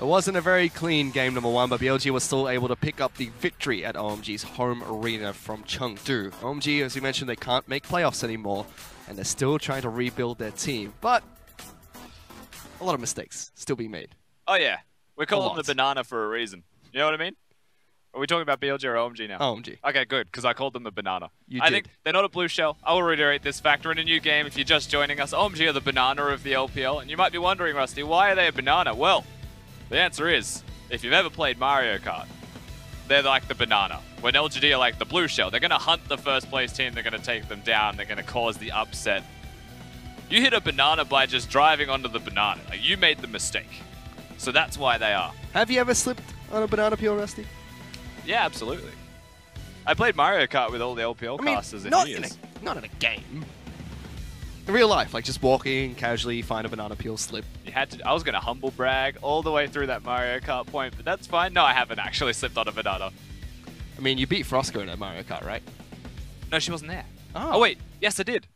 It wasn't a very clean game number 1, but BLG was still able to pick up the victory at OMG's home arena from Chengdu. OMG, as you mentioned, they can't make playoffs anymore, and they're still trying to rebuild their team. But a lot of mistakes still being made. Oh yeah, we're calling them the banana for a reason. You know what I mean? Are we talking about BLG or OMG now? OMG. Okay, good, because I called them the banana. You I did. think they're not a blue shell. I will reiterate this factor in a new game. If you're just joining us, OMG are the banana of the LPL. And you might be wondering, Rusty, why are they a banana? Well, the answer is, if you've ever played Mario Kart, they're like the banana. When LGD are like the blue shell, they're going to hunt the first place team, they're going to take them down, they're going to cause the upset. You hit a banana by just driving onto the banana. Like, you made the mistake. So that's why they are. Have you ever slipped on a banana peel, Rusty? Yeah, absolutely. I played Mario Kart with all the LPL casters in years. Not in a game. In real life, like just walking casually, find a banana peel, slip. You had to. I was going to humble brag all the way through that Mario Kart point, but that's fine. No, I haven't actually slipped on a banana. I mean, you beat Frosco in that Mario Kart, right? No, she wasn't there. Oh, wait. Yes, I did.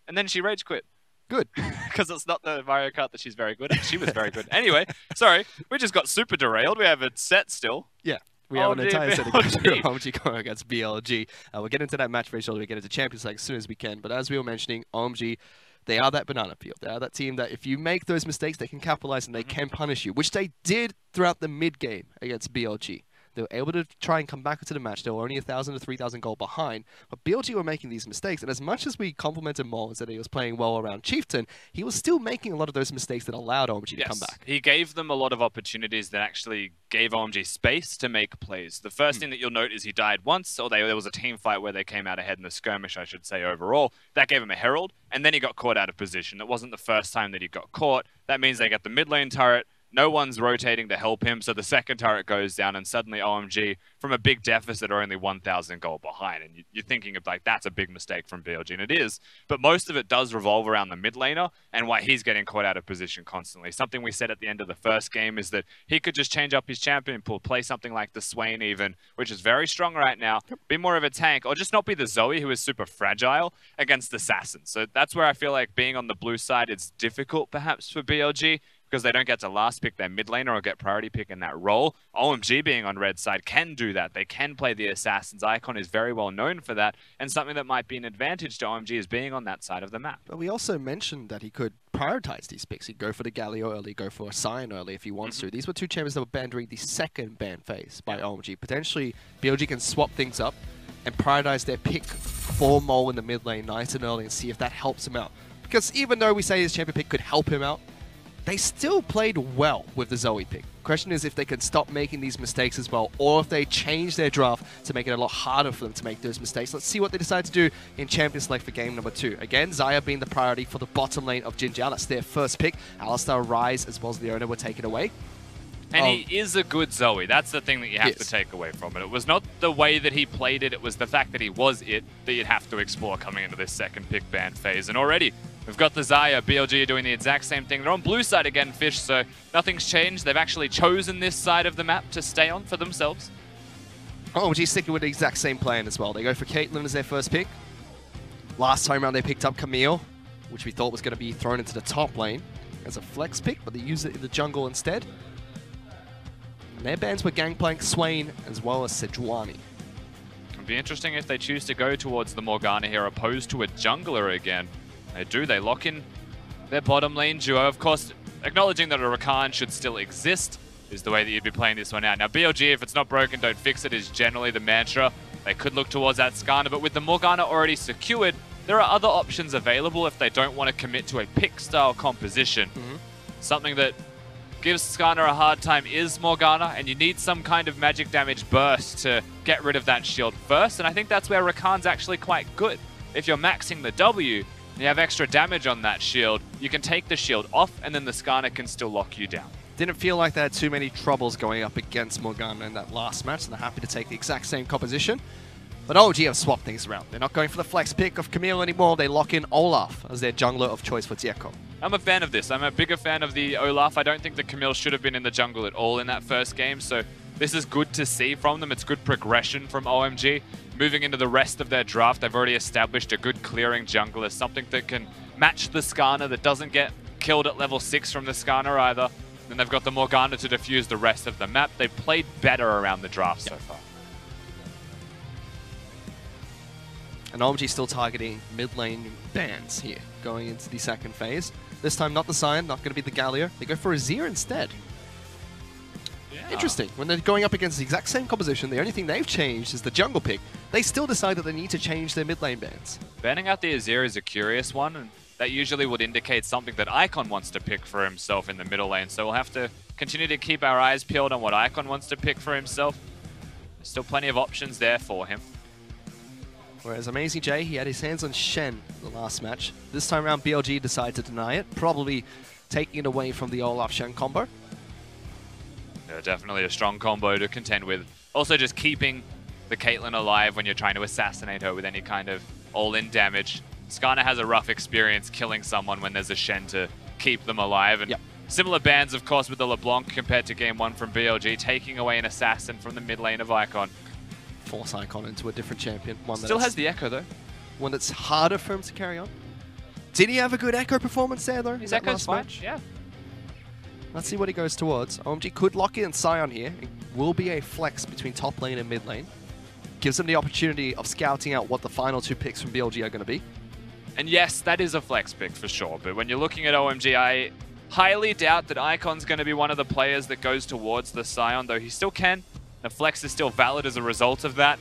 And then she rage quit. Good. Because it's not the Mario Kart that she's very good at. She was very good. Anyway, sorry. We just got super derailed. We have a set still. Yeah. We have an entire set of games BLG. OMG going against BLG. We'll get into that match very shortly. We'll get into Champions League as soon as we can. But as we were mentioning, OMG, they are that banana peel. They are that team that if you make those mistakes, they can capitalize and they can punish you, which they did throughout the mid-game against BLG. They were able to try and come back into the match. They were only 1,000 to 3,000 goal behind. But BLG were making these mistakes. And as much as we complimented Moles that he was playing well around Chieftain, he was still making a lot of those mistakes that allowed OMG to come back. He gave them a lot of opportunities that actually gave OMG space to make plays. The first thing that you'll note is he died once, or there was a team fight where they came out ahead in the skirmish, I should say, overall. That gave him a herald, and then he got caught out of position. It wasn't the first time that he got caught. That means they get the mid lane turret. No one's rotating to help him, so the second turret goes down, and suddenly OMG, from a big deficit, are only 1,000 gold behind. And you're thinking of, like, that's a big mistake from BLG, and it is. But most of it does revolve around the mid laner and why he's getting caught out of position constantly. Something we said at the end of the first game is that he could just change up his champion pool, play something like the Swain even, which is very strong right now, be more of a tank, or just not be the Zoe, who is super fragile, against assassins. So that's where I feel like being on the blue side is difficult, perhaps, for BLG, because they don't get to last pick their mid laner or get priority pick in that role. OMG being on red side can do that. They can play the assassins. Icon is very well known for that, and something that might be an advantage to OMG is being on that side of the map. But we also mentioned that he could prioritize these picks. He'd go for the Galio early, go for a Sion early if he wants to. These were two champions that were banned during the second ban phase by OMG. Potentially, BLG can swap things up and prioritize their pick for Mole in the mid lane nice and early and see if that helps him out. Because even though we say his champion pick could help him out, they still played well with the Zoe pick. Question is if they can stop making these mistakes as well, or if they change their draft to make it a lot harder for them to make those mistakes. Let's see what they decide to do in Champions League for game number 2. Again, Xayah being the priority for the bottom lane of Jinjiao. That's their first pick. Alistar, Ryze, as well as Leona were taken away. And he is a good Zoe. That's the thing that you have to take away from it. It was not the way that he played it. It was the fact that he was it that you'd have to explore coming into this second pick ban phase. And already, we've got the Xayah. BLG are doing the exact same thing. They're on blue side again, Fish, so nothing's changed. They've actually chosen this side of the map to stay on for themselves. OMG sticking with the exact same plan as well. They go for Caitlyn as their first pick. Last time around, they picked up Camille, which we thought was going to be thrown into the top lane as a flex pick, but they used it in the jungle instead. And their bans were Gangplank, Swain, as well as Sejuani. It'd be interesting if they choose to go towards the Morgana here, opposed to a jungler again. They do. They lock in their bottom lane duo. Of course, acknowledging that a Rakan should still exist is the way that you'd be playing this one out. Now, BLG, if it's not broken, don't fix it, is generally the mantra. They could look towards that Skarner, but with the Morgana already secured, there are other options available if they don't want to commit to a pick-style composition. Something that gives Skarner a hard time is Morgana, and you need some kind of magic damage burst to get rid of that shield first, and I think that's where Rakan's actually quite good. If you're maxing the W, and you have extra damage on that shield, you can take the shield off, and then the Skarner can still lock you down. Didn't feel like they had too many troubles going up against Morgana in that last match, so they're happy to take the exact same composition. But OMG have swapped things around. They're not going for the flex pick of Camille anymore. They lock in Olaf as their jungler of choice for Tieko. I'm a fan of this. I'm a bigger fan of the Olaf. I don't think that Camille should have been in the jungle at all in that first game, so this is good to see from them. It's good progression from OMG. Moving into the rest of their draft, they've already established a good clearing jungler, something that can match the Skarner, that doesn't get killed at level 6 from the Skarner either. Then they've got the Morgana to defuse the rest of the map. They've played better around the draft so far. And OMG still targeting mid lane bans here, going into the second phase. This time not the Sion, not going to be the Galio. They go for a Azir instead. Yeah. Interesting. When they're going up against the exact same composition, the only thing they've changed is the jungle pick. They still decide that they need to change their mid lane bans. Banning out the Azir is a curious one, and that usually would indicate something that Icon wants to pick for himself in the middle lane. So we'll have to continue to keep our eyes peeled on what Icon wants to pick for himself. There's still plenty of options there for him. Whereas Amazing J, he had his hands on Shen the last match. This time around, BLG decided to deny it, probably taking it away from the Olaf-Shen combo. Yeah, definitely a strong combo to contend with. Also just keeping the Caitlyn alive when you're trying to assassinate her with any kind of all-in damage. Skarner has a rough experience killing someone when there's a Shen to keep them alive. And similar bans, of course, with the LeBlanc compared to game 1 from BLG, taking away an assassin from the mid lane of Icon. Force Icon into a different champion. One Still has the Echo, though. One that's harder for him to carry on. Did he have a good Echo performance there, though? His Echo's fine, yeah. Let's see what he goes towards. OMG could lock in Sion here. It will be a flex between top lane and mid lane. Gives them the opportunity of scouting out what the final 2 picks from BLG are going to be. And yes, that is a flex pick for sure. But when you're looking at OMG, I highly doubt that Icon's going to be one of the players that goes towards the Sion, though he still can. The flex is still valid as a result of that.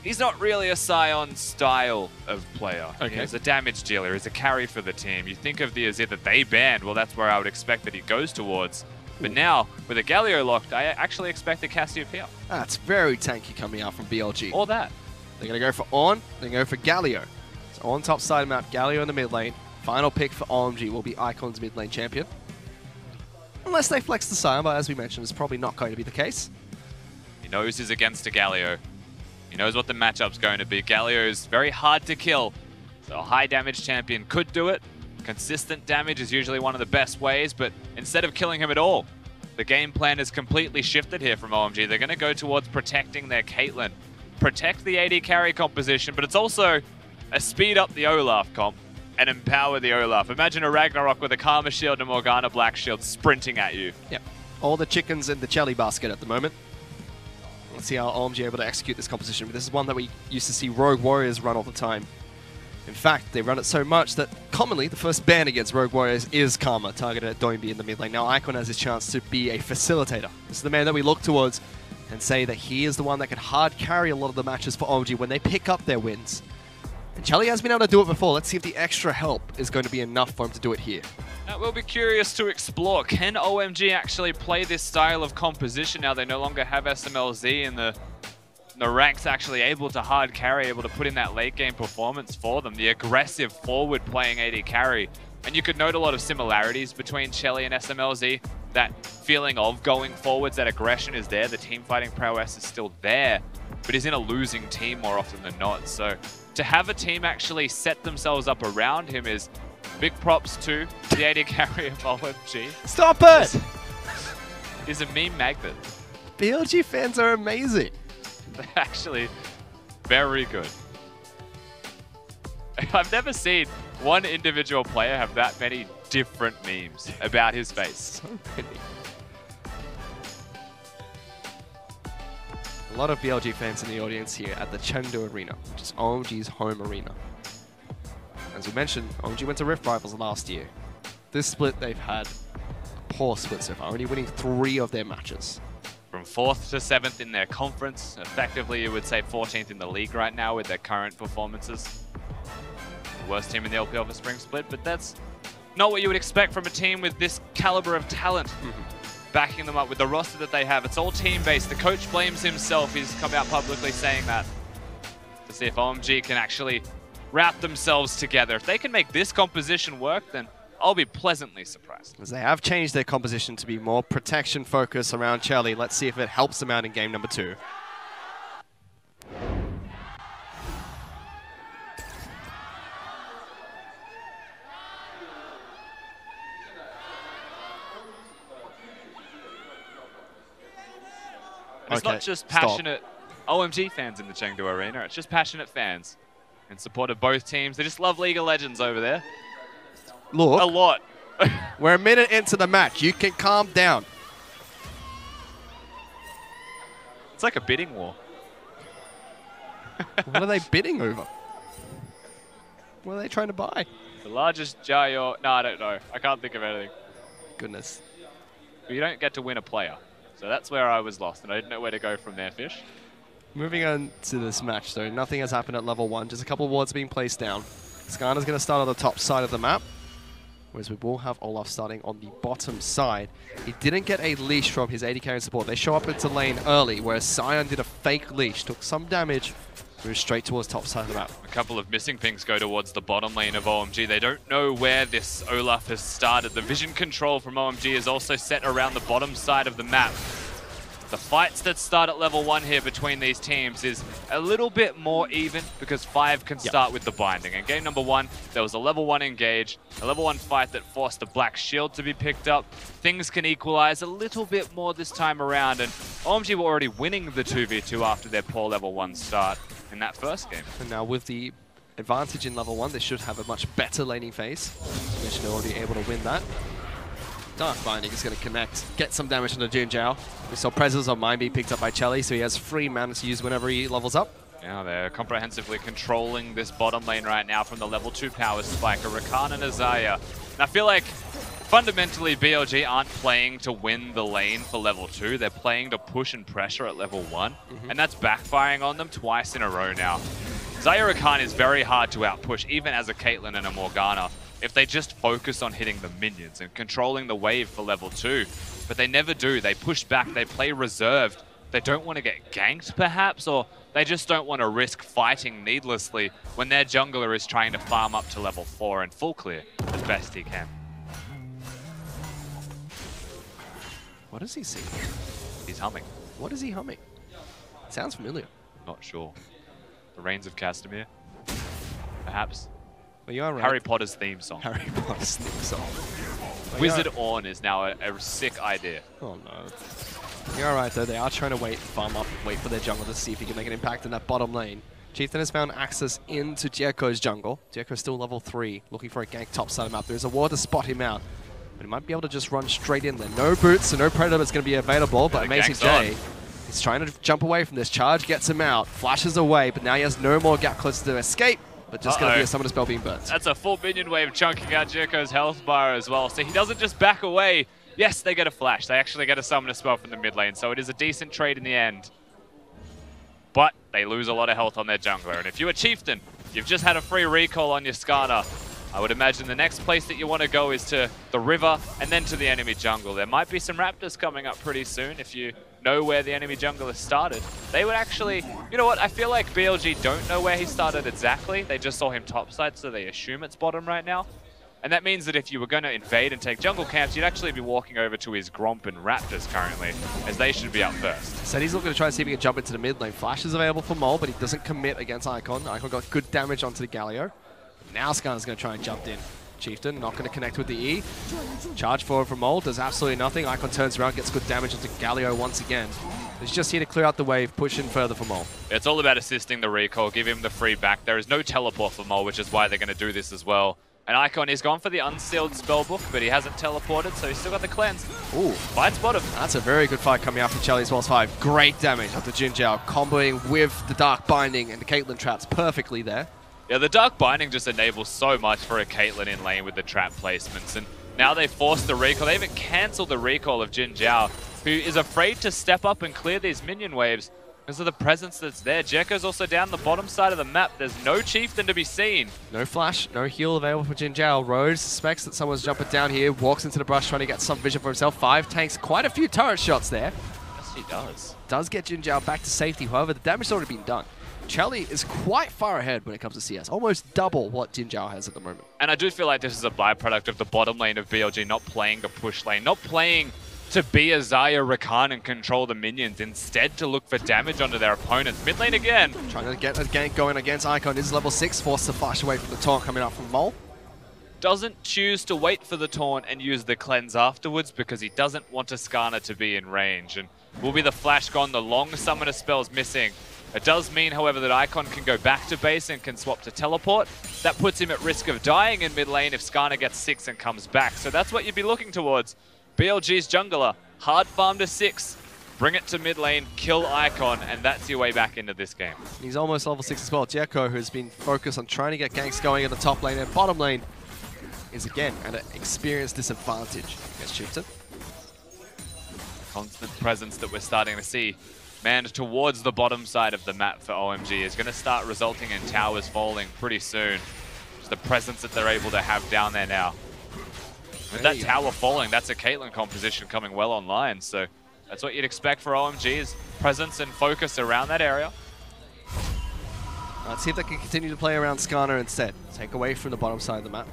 He's not really a Sion style of player. Okay. He's a damage dealer. He's a carry for the team. You think of the Azir that they banned, well, that's where I would expect that he goes towards. But now, with a Galio locked, I actually expect a Cassiopeia. That's very tanky coming out from BLG. Or that. They're going to go for Ornn, they're going to go for Galio. So on top side of the map, Galio in the mid lane. Final pick for OMG will be Icon's mid lane champion. Unless they flex the Sion, but as we mentioned, it's probably not going to be the case. He knows he's against a Galio. He knows what the matchup's going to be. Galio is very hard to kill, so a high damage champion could do it. Consistent damage is usually one of the best ways, but instead of killing him at all, the game plan is completely shifted here from OMG. They're going to go towards protecting their Caitlyn, protect the AD carry composition, but it's also a speed up the Olaf comp and empower the Olaf. Imagine a Ragnarok with a Karma shield and a Morgana Black shield sprinting at you. Yep. All the chickens in the jelly basket at the moment. Let's see how OMG are able to execute this composition. This is one that we used to see Rogue Warriors run all the time. In fact, they run it so much that commonly the first ban against Rogue Warriors is Karma, targeted at Doinby in the mid lane. Now Icon has his chance to be a facilitator. This is the man that we look towards and say that he is the one that can hard carry a lot of the matches for OMG when they pick up their wins. And Charlie has been able to do it before. Let's see if the extra help is going to be enough for him to do it here. That will be curious to explore. Can OMG actually play this style of composition now they no longer have SMLZ and the ranks actually able to hard carry, able to put in that late game performance for them, the aggressive forward playing AD carry. And you could note a lot of similarities between Shelly and SMLZ. That feeling of going forwards, that aggression is there, the team fighting prowess is still there, but he's in a losing team more often than not. So to have a team actually set themselves up around him is big props to the AD carry of OMG. Stop it! He's a meme magnet. BLG fans are amazing. They're actually very good. I've never seen one individual player have that many different memes about his face. So many. A lot of BLG fans in the audience here at the Chengdu Arena, which is OMG's home arena. As we mentioned, OMG went to Rift Rivals last year. This split, they've had a poor split so far, only winning 3 of their matches. From 4th to 7th in their conference, effectively you would say 14th in the league right now with their current performances. The worst team in the LPL for spring split, but that's not what you would expect from a team with this caliber of talent. Backing them up with the roster that they have. It's all team-based. The coach blames himself. He's come out publicly saying that to see if OMG can actually wrap themselves together. If they can make this composition work, then I'll be pleasantly surprised. As they have changed their composition to be more protection focused around Charlie. Let's see if it helps them out in game number 2. And it's not just passionate OMG fans in the Chengdu Arena, it's just passionate fans in support of both teams. They just love League of Legends over there. Look. A lot. We're a minute into the match. You can calm down. It's like a bidding war. What are they bidding over? What are they trying to buy? The largest Jayo... No, I don't know. I can't think of anything. Goodness. But you don't get to win a player. So that's where I was lost, and I didn't know where to go from there, Fish. Moving on to this match, though, nothing has happened at level 1. Just a couple of wards being placed down. Skarner's going to start on the top side of the map, whereas we will have Olaf starting on the bottom side. He didn't get a leash from his AD carry support. They show up into lane early, whereas Sion did a fake leash, took some damage, moved straight towards top side of the map. A couple of missing pings go towards the bottom lane of OMG. They don't know where this Olaf has started. The vision control from OMG is also set around the bottom side of the map. The fights that start at level 1 here between these teams is a little bit more even because 5 can start with the binding. In game number 1, there was a level 1 engage, a level 1 fight that forced the black shield to be picked up. Things can equalize a little bit more this time around, and OMG were already winning the 2v2 after their poor level 1 start in that first game. And now with the advantage in level 1, they should have a much better laning phase. Which they're already able to win that. Dark Binding is going to connect, get some damage on the Jun Jiao. We saw Presence on mine being picked up by Chelly, so he has free mana to use whenever he levels up. Yeah, they're comprehensively controlling this bottom lane right now from the level 2 power spiker, Rakan and Azaya. And I feel like fundamentally BLG aren't playing to win the lane for level 2, they're playing to push and pressure at level 1, and that's backfiring on them twice in a row now. Azaya Rakan is very hard to outpush, even as a Caitlyn and a Morgana, if they just focus on hitting the minions and controlling the wave for level 2. But they never do. They push back, they play reserved. They don't want to get ganked, perhaps, or they just don't want to risk fighting needlessly when their jungler is trying to farm up to level 4 and full clear as best he can. What does he see? He's humming. What is he humming? Sounds familiar. Not sure. The Reigns of Castamere? Perhaps. Well, you are right. Harry Potter's theme song. Harry Potter's theme song. Well, Wizard Ornn is now a sick idea. Oh no. You're alright though, they are trying to farm up, wait for their jungle to see if he can make an impact in that bottom lane. Chieftain has found access into Jericho's jungle. Jericho's still level 3, looking for a gank top side of the map. There's a ward to spot him out, but he might be able to just run straight in there. No boots, so no predator that's going to be available, but Amazing J, he's trying to jump away from this. Charge gets him out, flashes away, but now he has no more gap closer to escape. But just going to be a summoner spell being burnt. That's a full minion wave chunking out Jericho's health bar as well. So he doesn't just back away. Yes, they get a flash. They actually get a summoner spell from the mid lane. So it is a decent trade in the end. But they lose a lot of health on their jungler. And if you're a Chieftain, you've just had a free recall on your Skarner. I would imagine the next place that you want to go is to the river and then to the enemy jungle. There might be some Raptors coming up pretty soon if you know where the enemy jungle has started. They would actually, you know what, I feel like BLG don't know where he started exactly. They just saw him topside, so they assume it's bottom right now. And that means that if you were going to invade and take jungle camps, you'd actually be walking over to his Gromp and Raptors currently, as they should be up first. Said he's looking to try and see if he can jump into the mid lane. Flash is available for Mole, but he doesn't commit against Icon. Icon got good damage onto the Galio. Now Skarner's going to try and jump in. Chieftain not going to connect with the E. Charge forward from Mole, does absolutely nothing. Icon turns around, gets good damage onto Galio once again. He's just here to clear out the wave, push in further for Mole. It's all about assisting the recall, give him the free back. There is no teleport for Mole, which is why they're going to do this as well. And Icon is gone for the unsealed spellbook, but he hasn't teleported, so he's still got the cleanse. Ooh. Fights bottom. That's a very good fight coming out from Chelly as well as 5. Great damage onto Jun Jiao, comboing with the Dark Binding and the Caitlyn traps perfectly there. Yeah, the Dark Binding just enables so much for a Caitlyn in lane with the trap placements. And now they forced the recall. They even cancelled the recall of Jun Jiao, who is afraid to step up and clear these minion waves because of the presence that's there. Jekko's also down the bottom side of the map. There's no Chieftain to be seen. No flash, no heal available for Jun Jiao. Rose suspects that someone's jumping down here, walks into the brush trying to get some vision for himself. 5 tanks quite a few turret shots there. Yes, he does. Does get Jun Jiao back to safety. However, the damage has already been done. Chelly is quite far ahead when it comes to CS, almost double what Jun Jiao has at the moment. And I do feel like this is a byproduct of the bottom lane of BLG not playing the push lane, not playing to be a Xayah Rakan and control the minions, instead to look for damage onto their opponents. Mid lane again. Trying to get a gank going against Icon. This is level 6, forced to flash away from the taunt coming up from Mole. Doesn't choose to wait for the taunt and use the cleanse afterwards because he doesn't want a Skarner to be in range. And will be the flash gone, the long summoner spell's missing. It does mean, however, that Icon can go back to base and can swap to teleport. That puts him at risk of dying in mid lane if Skirmishes gets 6 and comes back. So that's what you'd be looking towards. BLG's jungler, hard farm to 6, bring it to mid lane, kill Icon, and that's your way back into this game. He's almost level 6 as well. Jekko, who's been focused on trying to get ganks going in the top lane and bottom lane, is again at an experience disadvantage against Chieftain. Constant presence that we're starting to see manned towards the bottom side of the map for OMG is going to start resulting in towers falling pretty soon. Just the presence that they're able to have down there now. With that tower falling, that's a Caitlyn composition coming well online, so that's what you'd expect for OMG is presence and focus around that area. Let's see if they can continue to play around Skirmishes instead. Take away from the bottom side of the map.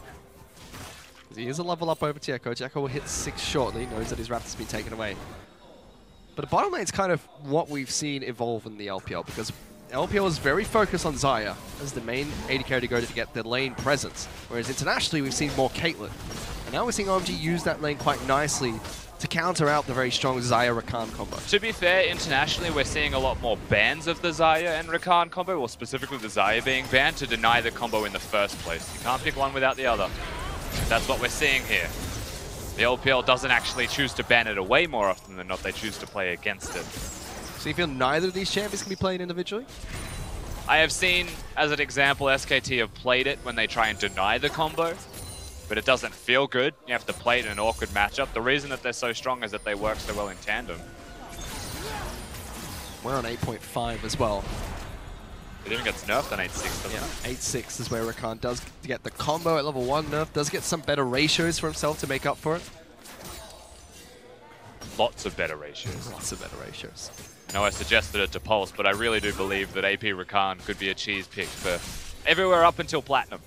He is a level up over Jekko. Jekko will hit 6 shortly, knows that his Raptor's been taken away. But the bottom lane's kind of what we've seen evolve in the LPL, because LPL is very focused on Xayah as the main AD carry to go to get the lane presence, whereas internationally we've seen more Caitlyn. And now we're seeing OMG use that lane quite nicely to counter out the very strong Xayah-Rakan combo. To be fair, internationally we're seeing a lot more bans of the Xayah and Rakan combo, or specifically the Xayah being banned to deny the combo in the first place. You can't pick one without the other. That's what we're seeing here. The LPL doesn't actually choose to ban it away more often than not, they choose to play against it. So you feel neither of these champions can be played individually? I have seen, as an example, SKT have played it when they try and deny the combo, but it doesn't feel good. You have to play it in an awkward matchup. The reason that they're so strong is that they work so well in tandem. We're on 8.5 as well. It even gets nerfed on 8.6, doesn't it? 8.6 is where Rakan does get the combo at level 1 nerf, does get some better ratios for himself to make up for it. Lots of better ratios. Lots of better ratios. I know I suggested it to Pulse, but I really do believe that AP Rakan could be a cheese pick for everywhere up until Platinum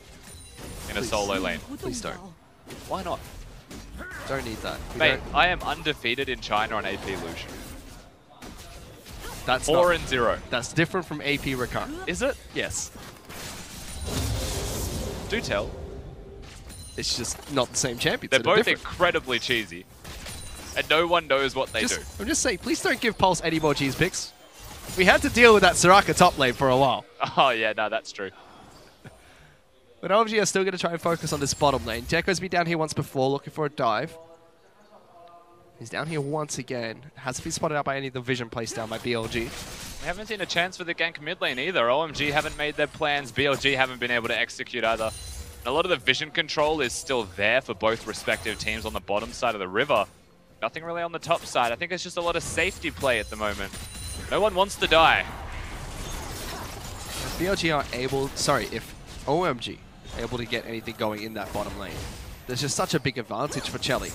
in a solo lane. Please don't. Why not? Don't need that. Mate, I am undefeated in China on AP Lucian. That's 4-0. That's different from AP Rakan. Is it? Yes. Do tell. It's just not the same champions. They're both incredibly cheesy. And no one knows what they do. I'm just saying, please don't give Pulse any more cheese picks. We had to deal with that Soraka top lane for a while. Oh yeah, no, that's true. But OMG are still going to try and focus on this bottom lane. Jekko's been down here once before, looking for a dive. He's down here once again. Hasn't been spotted out by any of the vision placed down by BLG. We haven't seen a chance for the gank mid lane either. OMG haven't made their plans. BLG haven't been able to execute either. And a lot of the vision control is still there for both respective teams on the bottom side of the river. Nothing really on the top side. I think it's just a lot of safety play at the moment. No one wants to die. If BLG are able, if OMG is able to get anything going in that bottom lane, there's just such a big advantage for Chelly.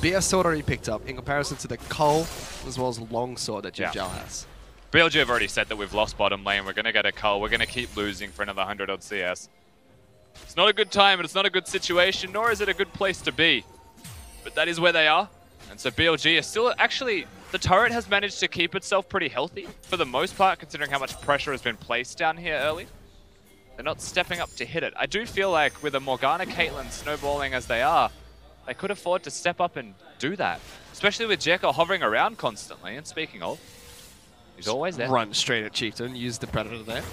BS Sword already picked up in comparison to the Cull as well as Long Sword that Jim Zhao has. BLG have already said that we've lost bottom lane. We're going to get a Cull. We're going to keep losing for another 100 odd CS. It's not a good time and it's not a good situation, nor is it a good place to be. But that is where they are. And so BLG is still actually, the turret has managed to keep itself pretty healthy for the most part, considering how much pressure has been placed down here early. They're not stepping up to hit it. I do feel like with a Morgana Caitlyn snowballing as they are, they could afford to step up and do that. Especially with Jekko hovering around constantly. And speaking of, he's always there. Run straight at Chieftain, use the Predator there.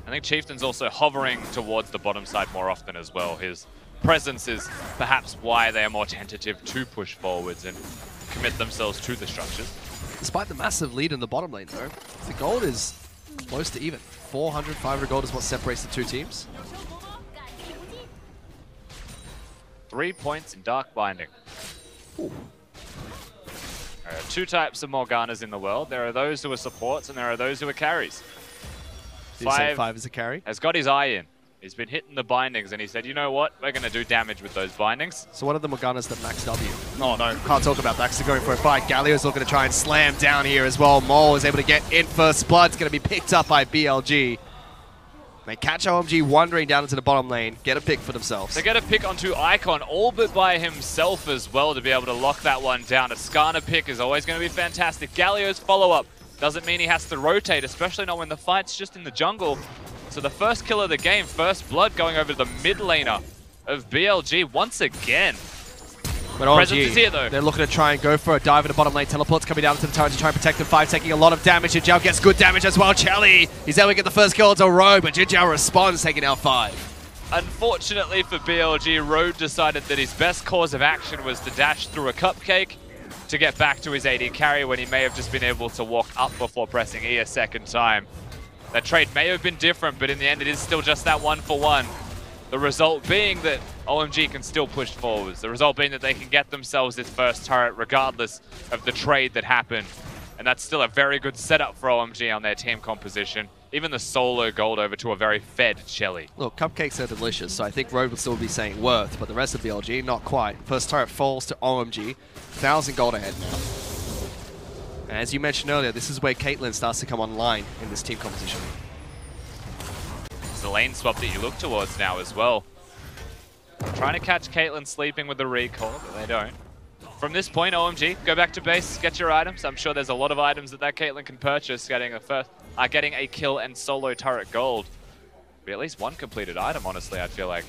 I think Chieftain's also hovering towards the bottom side more often as well. His presence is perhaps why they are more tentative to push forwards and commit themselves to the structures. Despite the massive lead in the bottom lane though, the gold is close to even. 400, 500 gold is what separates the two teams. 3 points in Dark Binding. Ooh. There are two types of Morganas in the world. There are those who are supports and there are those who are carries. Five is a carry. Has got his eye in. He's been hitting the bindings and he said, you know what? We're going to do damage with those bindings. So what are the Morganas that max W? Oh no, can't talk about that because they're going for a fight. Galio's looking to try and slam down here as well. Mole is able to get in first blood. It's going to be picked up by BLG. They catch OMG wandering down into the bottom lane, get a pick for themselves. They get a pick onto Icon, all but by himself as well to be able to lock that one down. A Skirmishes pick is always going to be fantastic. Galio's follow-up doesn't mean he has to rotate, especially not when the fight's just in the jungle. So the first kill of the game, first blood going over to the mid laner of BLG once again. But OMG, Presence is here, though. They're looking to try and go for a dive in the bottom lane. Teleport's coming down to the turret to try and protect the 5, taking a lot of damage. Jinjiao gets good damage as well. Chelly, he's able to get the first kill onto Rogue, but Jinjiao responds, taking out 5. Unfortunately for BLG, Rogue decided that his best course of action was to dash through a cupcake to get back to his AD carry when he may have just been able to walk up before pressing E a second time. That trade may have been different, but in the end it is still just that 1-for-1. The result being that OMG can still push forwards. The result being that they can get themselves this first turret regardless of the trade that happened. And that's still a very good setup for OMG on their team composition. Even the solo gold over to a very fed Shelly. Look, cupcakes are delicious, so I think Rogue will still be saying worth, but the rest of BLG, not quite. First turret falls to OMG. 1,000 gold ahead now. And as you mentioned earlier, this is where Caitlyn starts to come online in this team composition. It's the lane swap that you look towards now as well. Trying to catch Caitlyn sleeping with the recall, but they don't. From this point, OMG, go back to base, get your items. I'm sure there's a lot of items that Caitlyn can purchase, getting a kill and solo turret gold. Be at least one completed item, honestly, I feel like.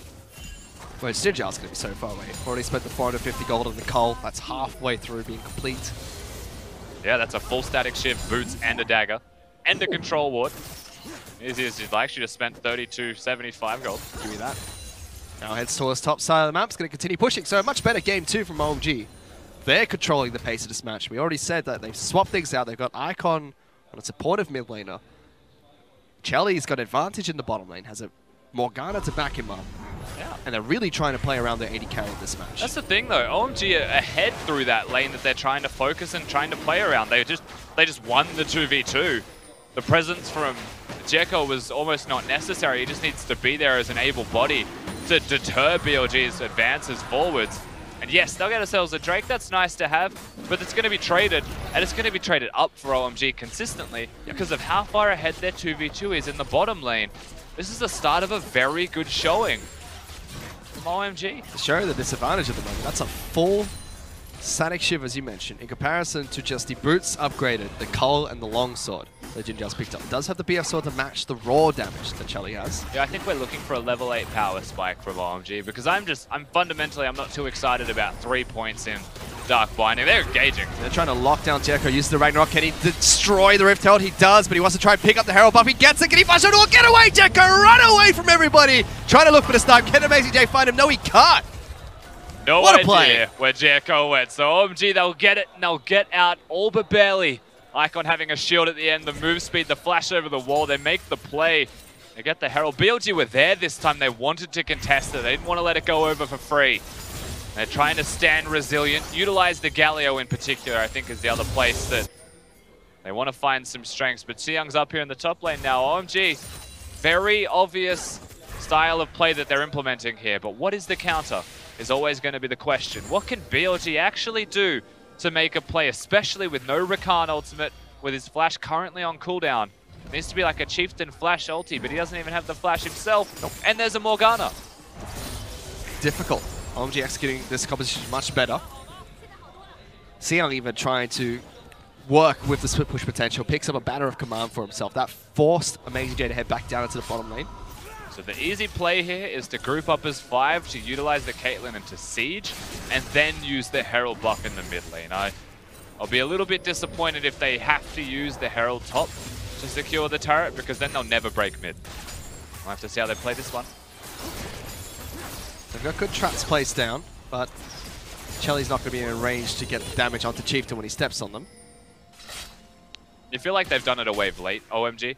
Well, Jinjiao's going to be so far away. Already spent the 450 gold on the Cole. That's halfway through being complete. Yeah, that's a full static shift, boots, and a dagger. And a control ward. He's actually just spent 3275 gold. Give me that. Now heads towards top side of the map. It's going to continue pushing. So a much better game too from OMG. They're controlling the pace of this match. We already said that they've swapped things out. They've got Icon on a supportive mid laner. Chelly's got advantage in the bottom lane. Has a Morgana to back him up. Yeah. And they're really trying to play around their AD carry in this match. That's the thing though, OMG are ahead through that lane that they're trying to focus and trying to play around. They just won the 2v2. The presence from Jekko was almost not necessary. He just needs to be there as an able body to deter BLG's advances forwards. And yes, they'll get themselves a Drake, that's nice to have, but it's going to be traded, and it's going to be traded up for OMG consistently because of how far ahead their 2v2 is in the bottom lane. This is the start of a very good showing from OMG. To show the disadvantage at the moment, that's a full static shiv, as you mentioned, in comparison to just the boots upgraded, the Cull and the longsword that Jinjiao's picked up. Does have the BF sword to match the raw damage that Chelly has. Yeah, I think we're looking for a level 8 power spike from OMG because I'm fundamentally not too excited about 3 points in Dark Binding. They're engaging. They're trying to lock down Jekko, uses the Ragnarok. Can he destroy the Rift Herald? He does, but he wants to try and pick up the Herald buff. He gets it. Can he flash into a getaway? Jekko, run away from everybody. Trying to look for the snipe. Can Amazing J find him? No, he can't. No what idea where Jekko went. So OMG, they'll get it and they'll get out all but barely. Icon having a shield at the end, the move speed, the flash over the wall. They make the play. They get the Herald. BLG were there this time. They wanted to contest it. They didn't want to let it go over for free. They're trying to stand resilient. Utilize the Galio in particular, I think, is the other place that they want to find some strengths. But Xiang's up here in the top lane now. OMG, very obvious style of play that they're implementing here. But what is the counter is always going to be the question. What can BLG actually do to make a play, especially with no Rakan ultimate, with his flash currently on cooldown? It needs to be like a Chieftain flash ulti, but he doesn't even have the flash himself. Nope. And there's a Morgana. Difficult. OMG executing this composition much better. Xiang even trying to work with the split push potential, picks up a banner of command for himself. That forced Amazing J to head back down into the bottom lane. So the easy play here is to group up as 5 to utilize the Caitlyn into Siege, and then use the Herald buff in the mid lane. I'll be a little bit disappointed if they have to use the Herald top to secure the turret, because then they'll never break mid. We'll have to see how they play this one. They've got good traps placed down, but Chelly's not going to be in range to get damage onto Chieftain when he steps on them. You feel like they've done it a wave late, OMG.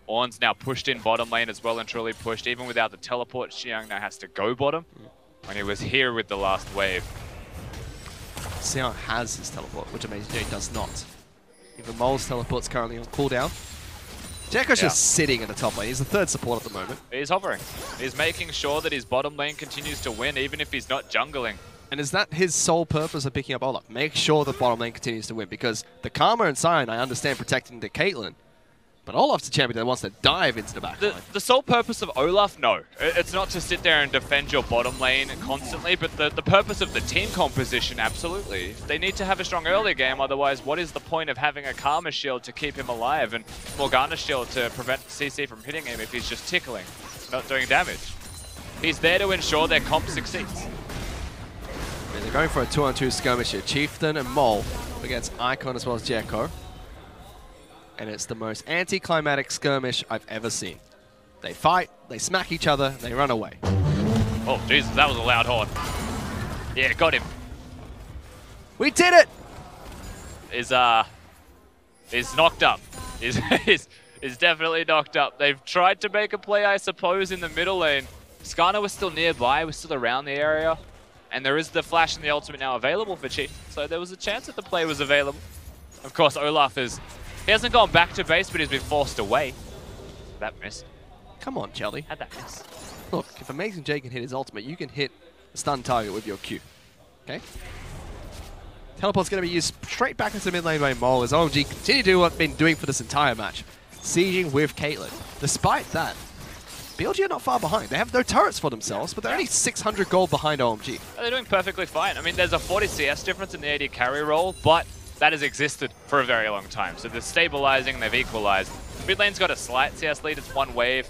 Ornn's now pushed in bottom lane as well and truly pushed. Even without the teleport, Xiang now has to go bottom when he was here with the last wave. Xiang has his teleport, which Amazing J does not. Even Mole's teleport's currently on cooldown. Jekko's just sitting in the top lane. He's the third support at the moment. He's hovering. He's making sure that his bottom lane continues to win, even if he's not jungling. And is that his sole purpose of picking up Olaf? Make sure the bottom lane continues to win, because the Karma and Sion, I understand protecting the Caitlyn, but Olaf's the champion that wants to dive into the back line. The sole purpose of Olaf, no. It's not to sit there and defend your bottom lane constantly, but the purpose of the team composition, absolutely. They need to have a strong early game, otherwise what is the point of having a Karma shield to keep him alive and Morgana shield to prevent CC from hitting him if he's just tickling, not doing damage? He's there to ensure their comp succeeds. And they're going for a 2-on-2 skirmish here. Chieftain and Mole against Icon as well as Jekko. And it's the most anticlimactic skirmish I've ever seen. They fight, they smack each other, they run away. Oh, Jesus, that was a loud horn. Yeah, got him. We did it! Is knocked up. Is definitely knocked up. They've tried to make a play, I suppose, in the middle lane. Skarner was still nearby, was still around the area. And there is the flash and the ultimate now available for Chief. So there was a chance that the play was available. Of course, Olaf he hasn't gone back to base, but he's been forced away. That missed. Come on, Jelly. How'd that miss? Look, if Amazing J can hit his ultimate, you can hit a stun target with your Q. Okay? Teleport's going to be used straight back into mid lane by Mole as OMG continue to do what they've been doing for this entire match. Sieging with Caitlyn. Despite that, BLG are not far behind. They have no turrets for themselves, but they're only 600 gold behind OMG. They're doing perfectly fine. I mean, there's a 40 CS difference in the AD carry role, but that has existed for a very long time. So they're stabilizing, they've equalized. Mid lane's got a slight CS lead, it's one wave.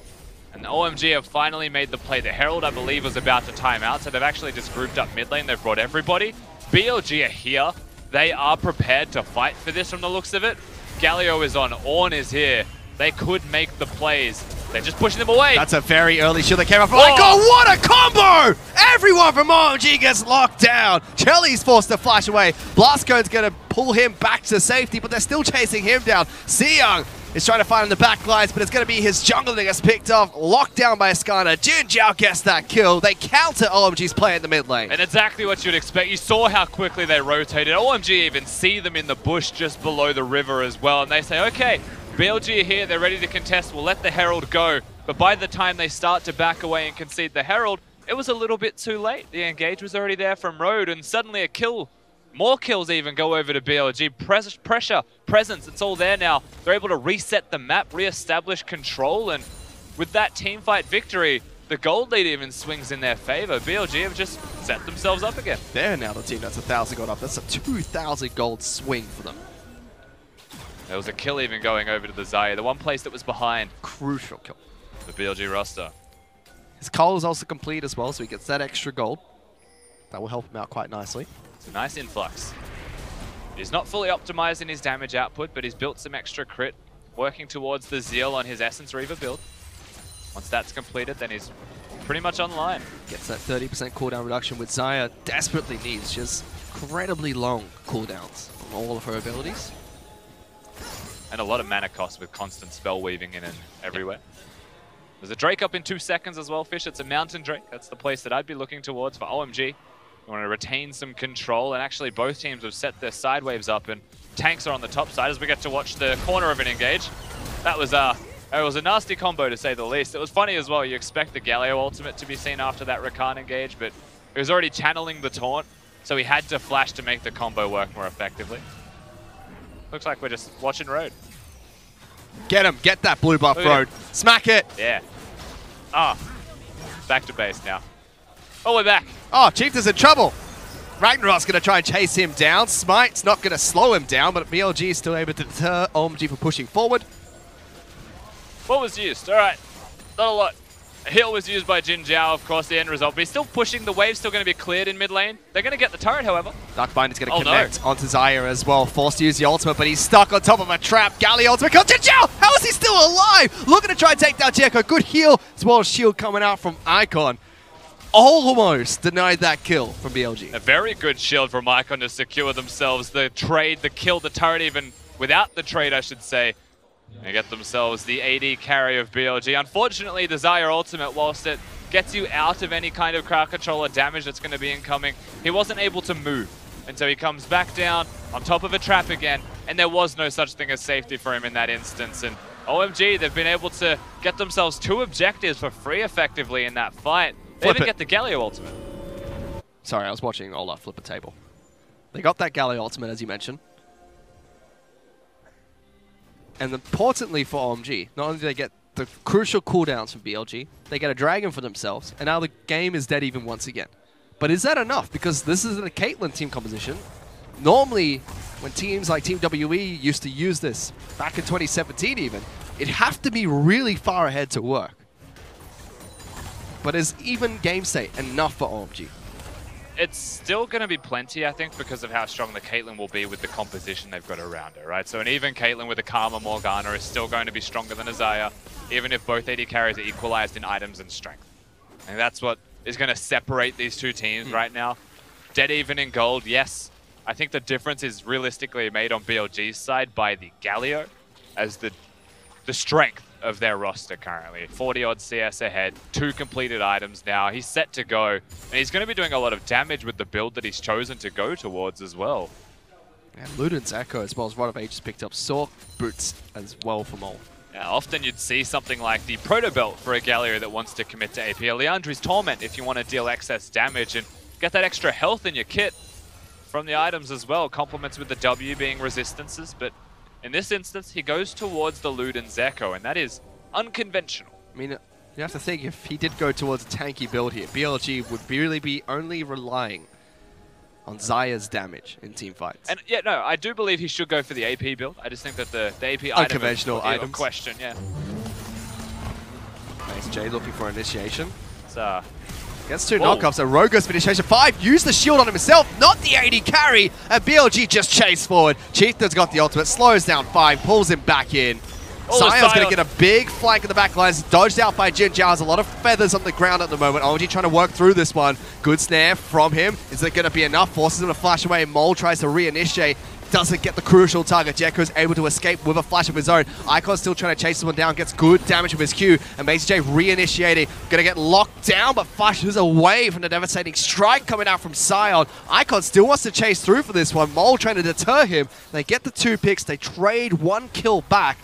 And the OMG have finally made the play. The Herald, I believe, was about to time out, so they've actually just grouped up mid lane. They've brought everybody. BLG are here. They are prepared to fight for this from the looks of it. Galio is on, Ornn is here. They could make the plays. They're just pushing them away. That's a very early shield that came up. Oh my god, what a combo! Everyone from OMG gets locked down. Jelly's forced to flash away. Blastcone's going to pull him back to safety, but they're still chasing him down. Seyoung is trying to find in the back lines, but it's going to be his jungle that gets picked off, locked down by Skarner. Jin Jiao gets that kill. They counter OMG's play in the mid lane. And exactly what you'd expect. You saw how quickly they rotated. OMG even see them in the bush just below the river as well, and they say, okay, BLG are here, they're ready to contest, we'll let the Herald go. But by the time they start to back away and concede the Herald, it was a little bit too late. The engage was already there from Road, and suddenly a kill, more kills even, go over to BLG. Pressure, presence, it's all there now. They're able to reset the map, re-establish control, and with that teamfight victory, the gold lead even swings in their favor. BLG have just set themselves up again. They're now the team that's 1,000 gold up. That's a 2,000 gold swing for them. There was a kill even going over to the Xayah, the one place that was behind. Crucial kill. The BLG roster. His call is also complete as well, so he gets that extra gold. That will help him out quite nicely. It's a nice influx. He's not fully optimized in his damage output, but he's built some extra crit, working towards the Zeal on his Essence Reaver build. Once that's completed, then he's pretty much online. Gets that 30% cooldown reduction, which Xayah desperately needs. She has incredibly long cooldowns on all of her abilities. And a lot of mana cost with constant spell weaving in and everywhere. There's a Drake up in 2 seconds as well, Fish. It's a Mountain Drake. That's the place that I'd be looking towards for OMG. You want to retain some control, and actually both teams have set their side waves up, and tanks are on the top side as we get to watch the corner of an engage. That was it was a nasty combo, to say the least. It was funny as well. You expect the Galio ultimate to be seen after that Rakan engage, but he was already channeling the taunt, so he had to flash to make the combo work more effectively. Looks like we're just watching Road. Get him. Get that blue buff, Road. Smack it. Yeah. Ah. Back to base now. Oh, we're back. Oh, Chief is in trouble. Ragnarok's going to try and chase him down. Smite's not going to slow him down, but BLG is still able to deter OMG from pushing forward. What was used? All right. Not a lot. A heal was used by Jin Jiao, of course, the end result. But he's still pushing. The wave's still going to be cleared in mid lane. They're going to get the turret, however. Darkbinder's going to connect onto Xayah as well. Forced to use the ultimate, but he's stuck on top of a trap. Galley ultimate comes. Jin Jiao! How is he still alive? Looking to try and take down Jekko. Good heal as well as shield coming out from Icon. Almost denied that kill from BLG. A very good shield from Icon to secure themselves the trade, the kill, the turret, even without the trade, I should say. They get themselves the AD carry of BLG. Unfortunately, the Xayah ultimate, whilst it gets you out of any kind of crowd control or damage that's going to be incoming, he wasn't able to move. And so he comes back down on top of a trap again, and there was no such thing as safety for him in that instance. And OMG, they've been able to get themselves 2 objectives for free effectively in that fight. They even get the Galio ultimate. Sorry, I was watching Olaf flip a table. They got that Galio ultimate, as you mentioned. And importantly for OMG, not only do they get the crucial cooldowns from BLG, they get a dragon for themselves, and now the game is dead even once again. But is that enough? Because this is a Caitlyn team composition. Normally, when teams like Team WE used to use this, back in 2017 even, it'd have to be really far ahead to work. But is even game state enough for OMG? it's still going to be plenty, I think, because of how strong the Caitlyn will be with the composition they've got around her, right? So an even Caitlyn with a Karma Morgana is still going to be stronger than a Xayah, even if both AD carries are equalized in items and strength. And that's what is going to separate these two teams right now. Dead even in gold, yes. I think the difference is realistically made on BLG's side by the Galio as the strength of their roster currently. 40-odd CS ahead, 2 completed items now. He's set to go, and he's going to be doing a lot of damage with the build that he's chosen to go towards as well. And Luden's Echo as well as Rod of Ages picked up Sork boots as well for Mole. Yeah, often you'd see something like the Proto Belt for a Galio that wants to commit to AP. Leandri's Torment if you want to deal excess damage and get that extra health in your kit from the items as well. Complements with the W being resistances, but in this instance, he goes towards the Luden's Echo, and that is unconventional. I mean, you have to think if he did go towards a tanky build here, BLG would really be only relying on Xayah's damage in team fights. And yeah, no, I do believe he should go for the AP build. I just think that the AP unconventional item question, yeah. Nice Jay looking for initiation. So, gets 2 knockups, a Rogue goes for initiation. 5 used the shield on himself, not the AD carry, and BLG just chased forward. Chieftain's got the ultimate, slows down 5, pulls him back in. Sion's going to get a big flank in the back lines, dodged out by Jin Zhao. Has a lot of feathers on the ground at the moment. OMG trying to work through this one. Good snare from him. Is it going to be enough? Forces him to flash away. Mole tries to reinitiate. Doesn't get the crucial target. Jekko's able to escape with a flash of his own. Icon's still trying to chase someone down. Gets good damage with his Q. And Macy J reinitiating. Going to get locked down, but flashes away from the devastating strike coming out from Sion. Icon still wants to chase through for this one. Mole trying to deter him. They get the 2 picks. They trade 1 kill back.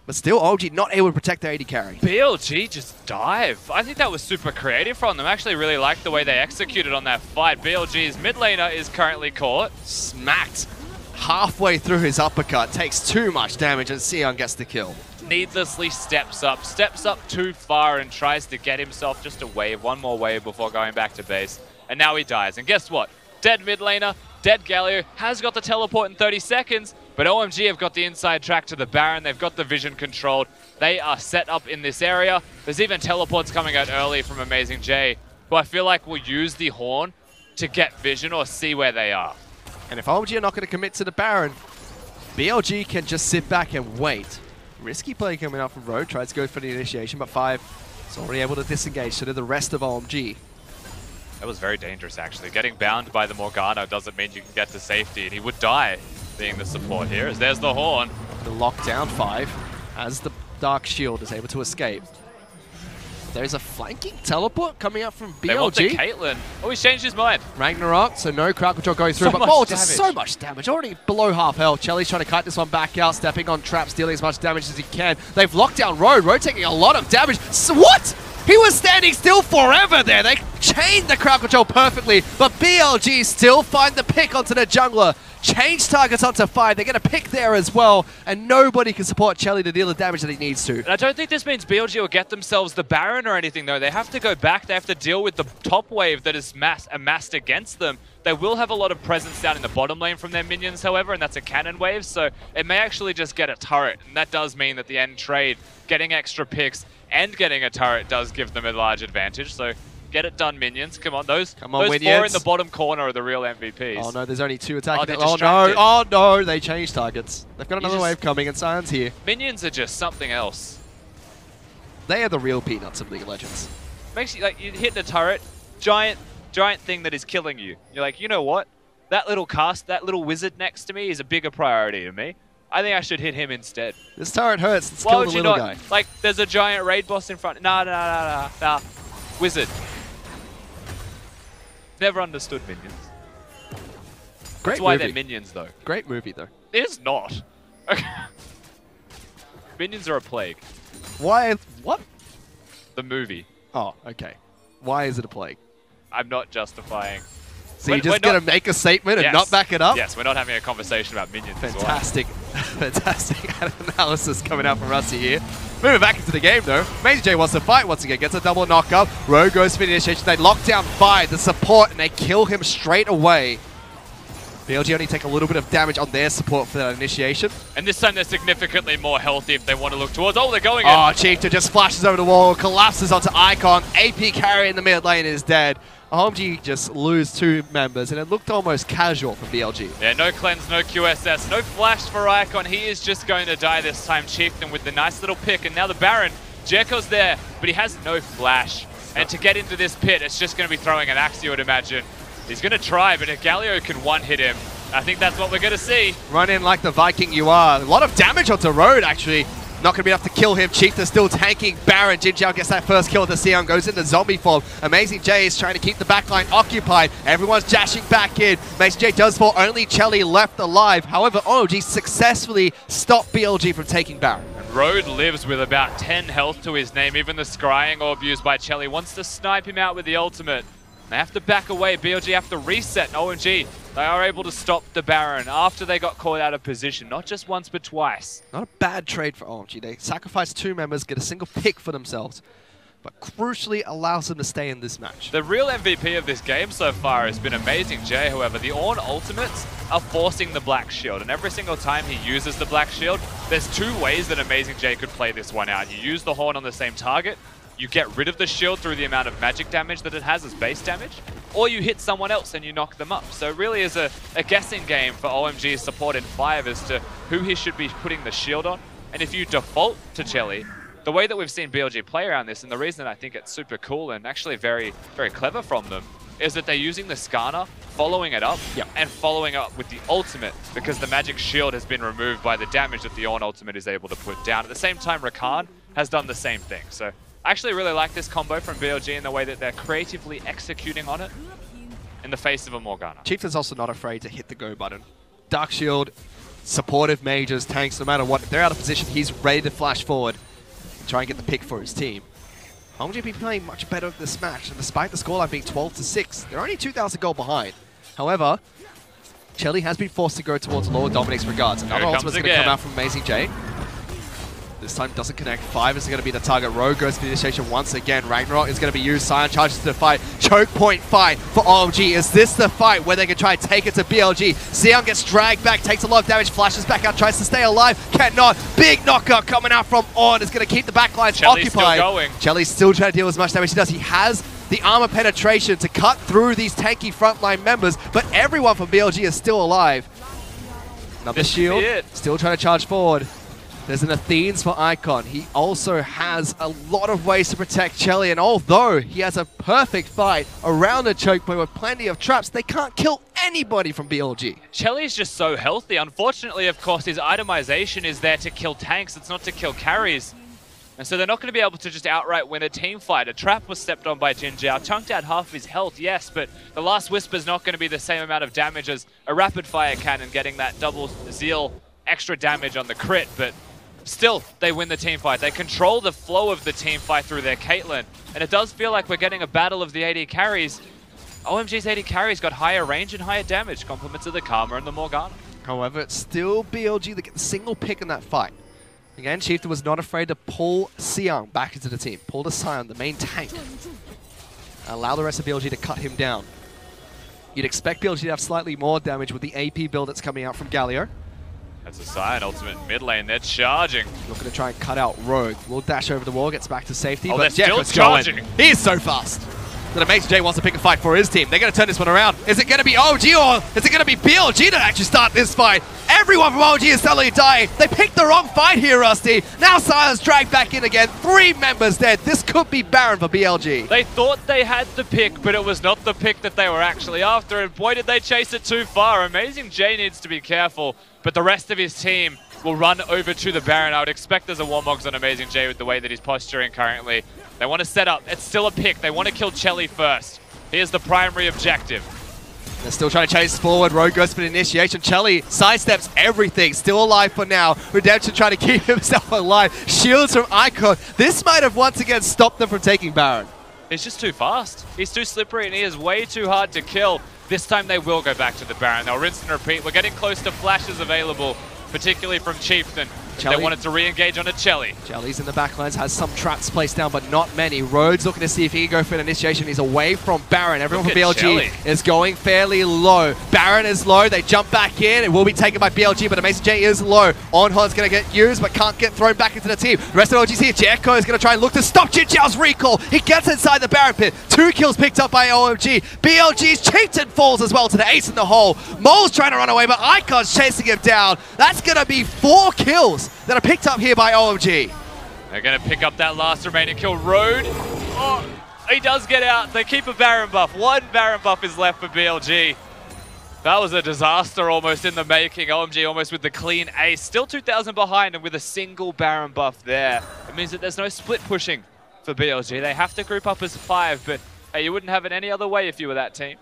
But still, OMG not able to protect their AD carry. BLG just dive. I think that was super creative from them. I actually really liked the way they executed on that fight. BLG's mid laner is currently caught. Smacked halfway through his uppercut. Takes too much damage and Sion gets the kill. Needlessly steps up too far and tries to get himself just a wave, 1 more wave before going back to base. And now he dies. And guess what? Dead mid laner, dead Galio, has got the teleport in 30 seconds. But OMG have got the inside track to the Baron. They've got the vision controlled. They are set up in this area. There's even teleports coming out early from Amazing J, who I feel like will use the Horn to get vision or see where they are. And if OMG are not going to commit to the Baron, BLG can just sit back and wait. Risky play coming out from Rogue. Tries to go for the initiation, but 5 is already able to disengage. So did the rest of OMG. That was very dangerous, actually. Getting bound by the Morgana doesn't mean you can get to safety, and he would die being the support here. As there's the Horn. The lockdown 5 as the Dark Shield is able to escape. There's a flanking teleport coming out from BLG. They want the Caitlyn. Oh, he's changed his mind. Ragnarok, so no crowd control going through, but Mole just so much damage. Already below half health. Chelly's trying to kite this one back out, stepping on traps, dealing as much damage as he can. They've locked down Road. Road taking a lot of damage. So what? He was standing still forever there. They chained the crowd control perfectly, but BLG still find the pick onto the jungler. Change targets onto 5. They get a pick there as well, and nobody can support Chelly to deal the damage that he needs to. And I don't think this means BLG will get themselves the Baron or anything, though. They have to go back. They have to deal with the top wave that is amassed against them. They will have a lot of presence down in the bottom lane from their minions, however, and that's a cannon wave, so it may actually just get a turret. And that does mean that the end trade, getting extra picks and getting a turret does give them a large advantage. So get it done, minions. Come on, those minions. 4 in the bottom corner are the real MVPs. Oh no, there's only 2 attacking. Oh no, oh no, they changed targets. They've got another wave coming and Sion's here. Minions are just something else. They are the real peanuts of League of Legends. Makes you, like, you hit the turret, giant thing that is killing you. You're like, you know what? That little cast, that little wizard next to me is a bigger priority to me. I think I should hit him instead. This turret hurts. Let's kill the little guy. Like, there's a giant raid boss in front. Nah. Wizard. Never understood minions. Great That's why movie. they're minions, though. Great movie, though. It is not. Minions are a plague. Why? What? The movie. Oh, okay. Why is it a plague? I'm not justifying. So you're just going to make a statement and not back it up? Yes, we're not having a conversation about minions. Fantastic. Fantastic analysis coming out from Rusty here. Moving back into the game, though. Major J wants to fight once again. Gets a double knockup. Rogue goes for the initiation. They lock down 5, the support, and they kill him straight away. BLG only take a little bit of damage on their support for that initiation. And this time they're significantly more healthy if they want to look towards. Oh, they're going in. Oh, Chieftain just flashes over the wall, collapses onto Icon. AP carry in the mid lane is dead. OMG just lose 2 members, and it looked almost casual from BLG. Yeah, no cleanse, no QSS, no flash for Icon. He is just going to die this time, Chieftain, with the nice little pick. And now the Baron, Jekyll's there, but he has no flash. And to get into this pit, it's just going to be throwing an axe, you would imagine. He's going to try, but if Galio can one-hit him, I think that's what we're going to see. Run in like the Viking you are. A lot of damage onto Road, actually. Not going to be enough to kill him. Chieftain still tanking Baron. Jin Jiao gets that first kill with the Sion, goes into zombie form. Amazing J is trying to keep the backline occupied. Everyone's dashing back in. Amazing J does fall. Only Chelly left alive. However, OMG successfully stopped BLG from taking Baron. And Road lives with about 10 health to his name. Even the scrying orb used by Chelly wants to snipe him out with the ultimate. They have to back away. BLG have to reset. And OMG, they are able to stop the Baron after they got caught out of position. Not just once, but twice. Not a bad trade for OMG. They sacrifice 2 members, get a single pick for themselves, but crucially allows them to stay in this match. The real MVP of this game so far has been Amazing J. However, the Ornn ultimates are forcing the Black Shield. And every single time he uses the Black Shield, there's 2 ways that Amazing J could play this one out. You use the Horn on the same target, you get rid of the shield through the amount of magic damage that it has as base damage, or you hit someone else and you knock them up. So it really is a guessing game for OMG's support in 5 as to who he should be putting the shield on. And if you default to Chelly, the way that we've seen BLG play around this, and the reason I think it's super cool and actually very, very clever from them, is that they're using the Skarner, following it up, and following up with the ultimate, because the magic shield has been removed by the damage that the Ornn ultimate is able to put down. At the same time, Rakan has done the same thing. So I actually really like this combo from BLG in the way that they're creatively executing on it in the face of a Morgana. Chieftain's also not afraid to hit the go button. Dark Shield, supportive mages, tanks, no matter what. If they're out of position, he's ready to flash forward and try and get the pick for his team. OMG been playing much better this match, and despite the scoreline being 12-6, they're only 2,000 gold behind. However, Chelly has been forced to go towards Lord Dominic's regards. Another ultimate's going to come out from Amazing J. This time doesn't connect. 5 is going to be the target. Rogue goes to the initiation once again. Ragnarok is going to be used. Sion charges to the fight. Choke point fight for OMG. Is this the fight where they can try and take it to BLG? Sion gets dragged back, takes a lot of damage, flashes back out, tries to stay alive. Cannot. Big knocker coming out from Ornn. Is going to keep the backlines occupied. Still going. Chelly's still trying to deal as much damage as he does. He has the armor penetration to cut through these tanky frontline members, but everyone from BLG is still alive. Another shield. Still trying to charge forward. There's an Athenes for Icon. He also has a lot of ways to protect Chelly, and although he has a perfect fight around the choke point with plenty of traps, they can't kill anybody from BLG. Chelly is just so healthy. Unfortunately, of course, his itemization is there to kill tanks. It's not to kill carries. And so they're not going to be able to just outright win a team fight. A trap was stepped on by Jin Jiao, chunked out half of his health, yes, but the last Whisper's not going to be the same amount of damage as a rapid fire cannon, getting that double Zeal extra damage on the crit, but still, they win the team fight. They control the flow of the team fight through their Caitlyn. And it does feel like we're getting a battle of the AD carries. OMG's AD carries got higher range and higher damage, compliments of the Karma and the Morgana. However, it's still BLG that get the single pick in that fight. Again, Chieftain was not afraid to pull Sion back into the team. Pull the Sion, the main tank. Allow the rest of BLG to cut him down. You'd expect BLG to have slightly more damage with the AP build that's coming out from Galio. That's a Sion ultimate mid lane. They're charging. Looking to try and cut out Rogue. Will dash over the wall, gets back to safety. Oh, but they're still charging. He is so fast. That Amazing J wants to pick a fight for his team. They're going to turn this one around. Is it going to be OMG or is it going to be BLG to actually start this fight? Everyone from OMG is suddenly dying. They picked the wrong fight here, Rusty. Now Sion's dragged back in again. 3 members dead. This could be Baron for BLG. They thought they had the pick, but it was not the pick that they were actually after. And boy, did they chase it too far. Amazing J needs to be careful, but the rest of his team will run over to the Baron. I would expect there's a Warmogs on Amazing J with the way that he's posturing currently. They want to set up. It's still a pick. They want to kill Chelly first. Here's the primary objective. They're still trying to chase forward. Rogue goes for the initiation. Chelly sidesteps everything. Still alive for now. Redemption trying to keep himself alive. Shields from Icon. This might have once again stopped them from taking Baron. He's just too fast. He's too slippery and he is way too hard to kill. This time they will go back to the Baron. They'll rinse and repeat. We're getting close to flashes available, particularly from Chieftain. They wanted to re-engage on a Chelly. Jelly's in the backlines, has some traps placed down, but not many. Rhodes looking to see if he can go for an initiation. He's away from Baron. Everyone from BLG Chelly is going fairly low. Baron is low. They jump back in. It will be taken by BLG, but Amazing J is low. Onhod's going to get used, but can't get thrown back into the team. The rest of OG's here. Jericho is going to try and look to stop Jinjiao's recall. He gets inside the Baron pit. 2 kills picked up by OMG. BLG's Chieftain falls as well to the ace in the hole. Mole's trying to run away, but Icon's chasing him down. That's going to be 4 kills that are picked up here by OMG. They're going to pick up that last remaining kill. Road. Oh, he does get out. They keep a Baron buff. 1 Baron buff is left for BLG. That was a disaster almost in the making. OMG almost with the clean ace. Still 2,000 behind and with a single Baron buff there. It means that there's no split pushing for BLG. They have to group up as 5, but hey, you wouldn't have it any other way if you were that team.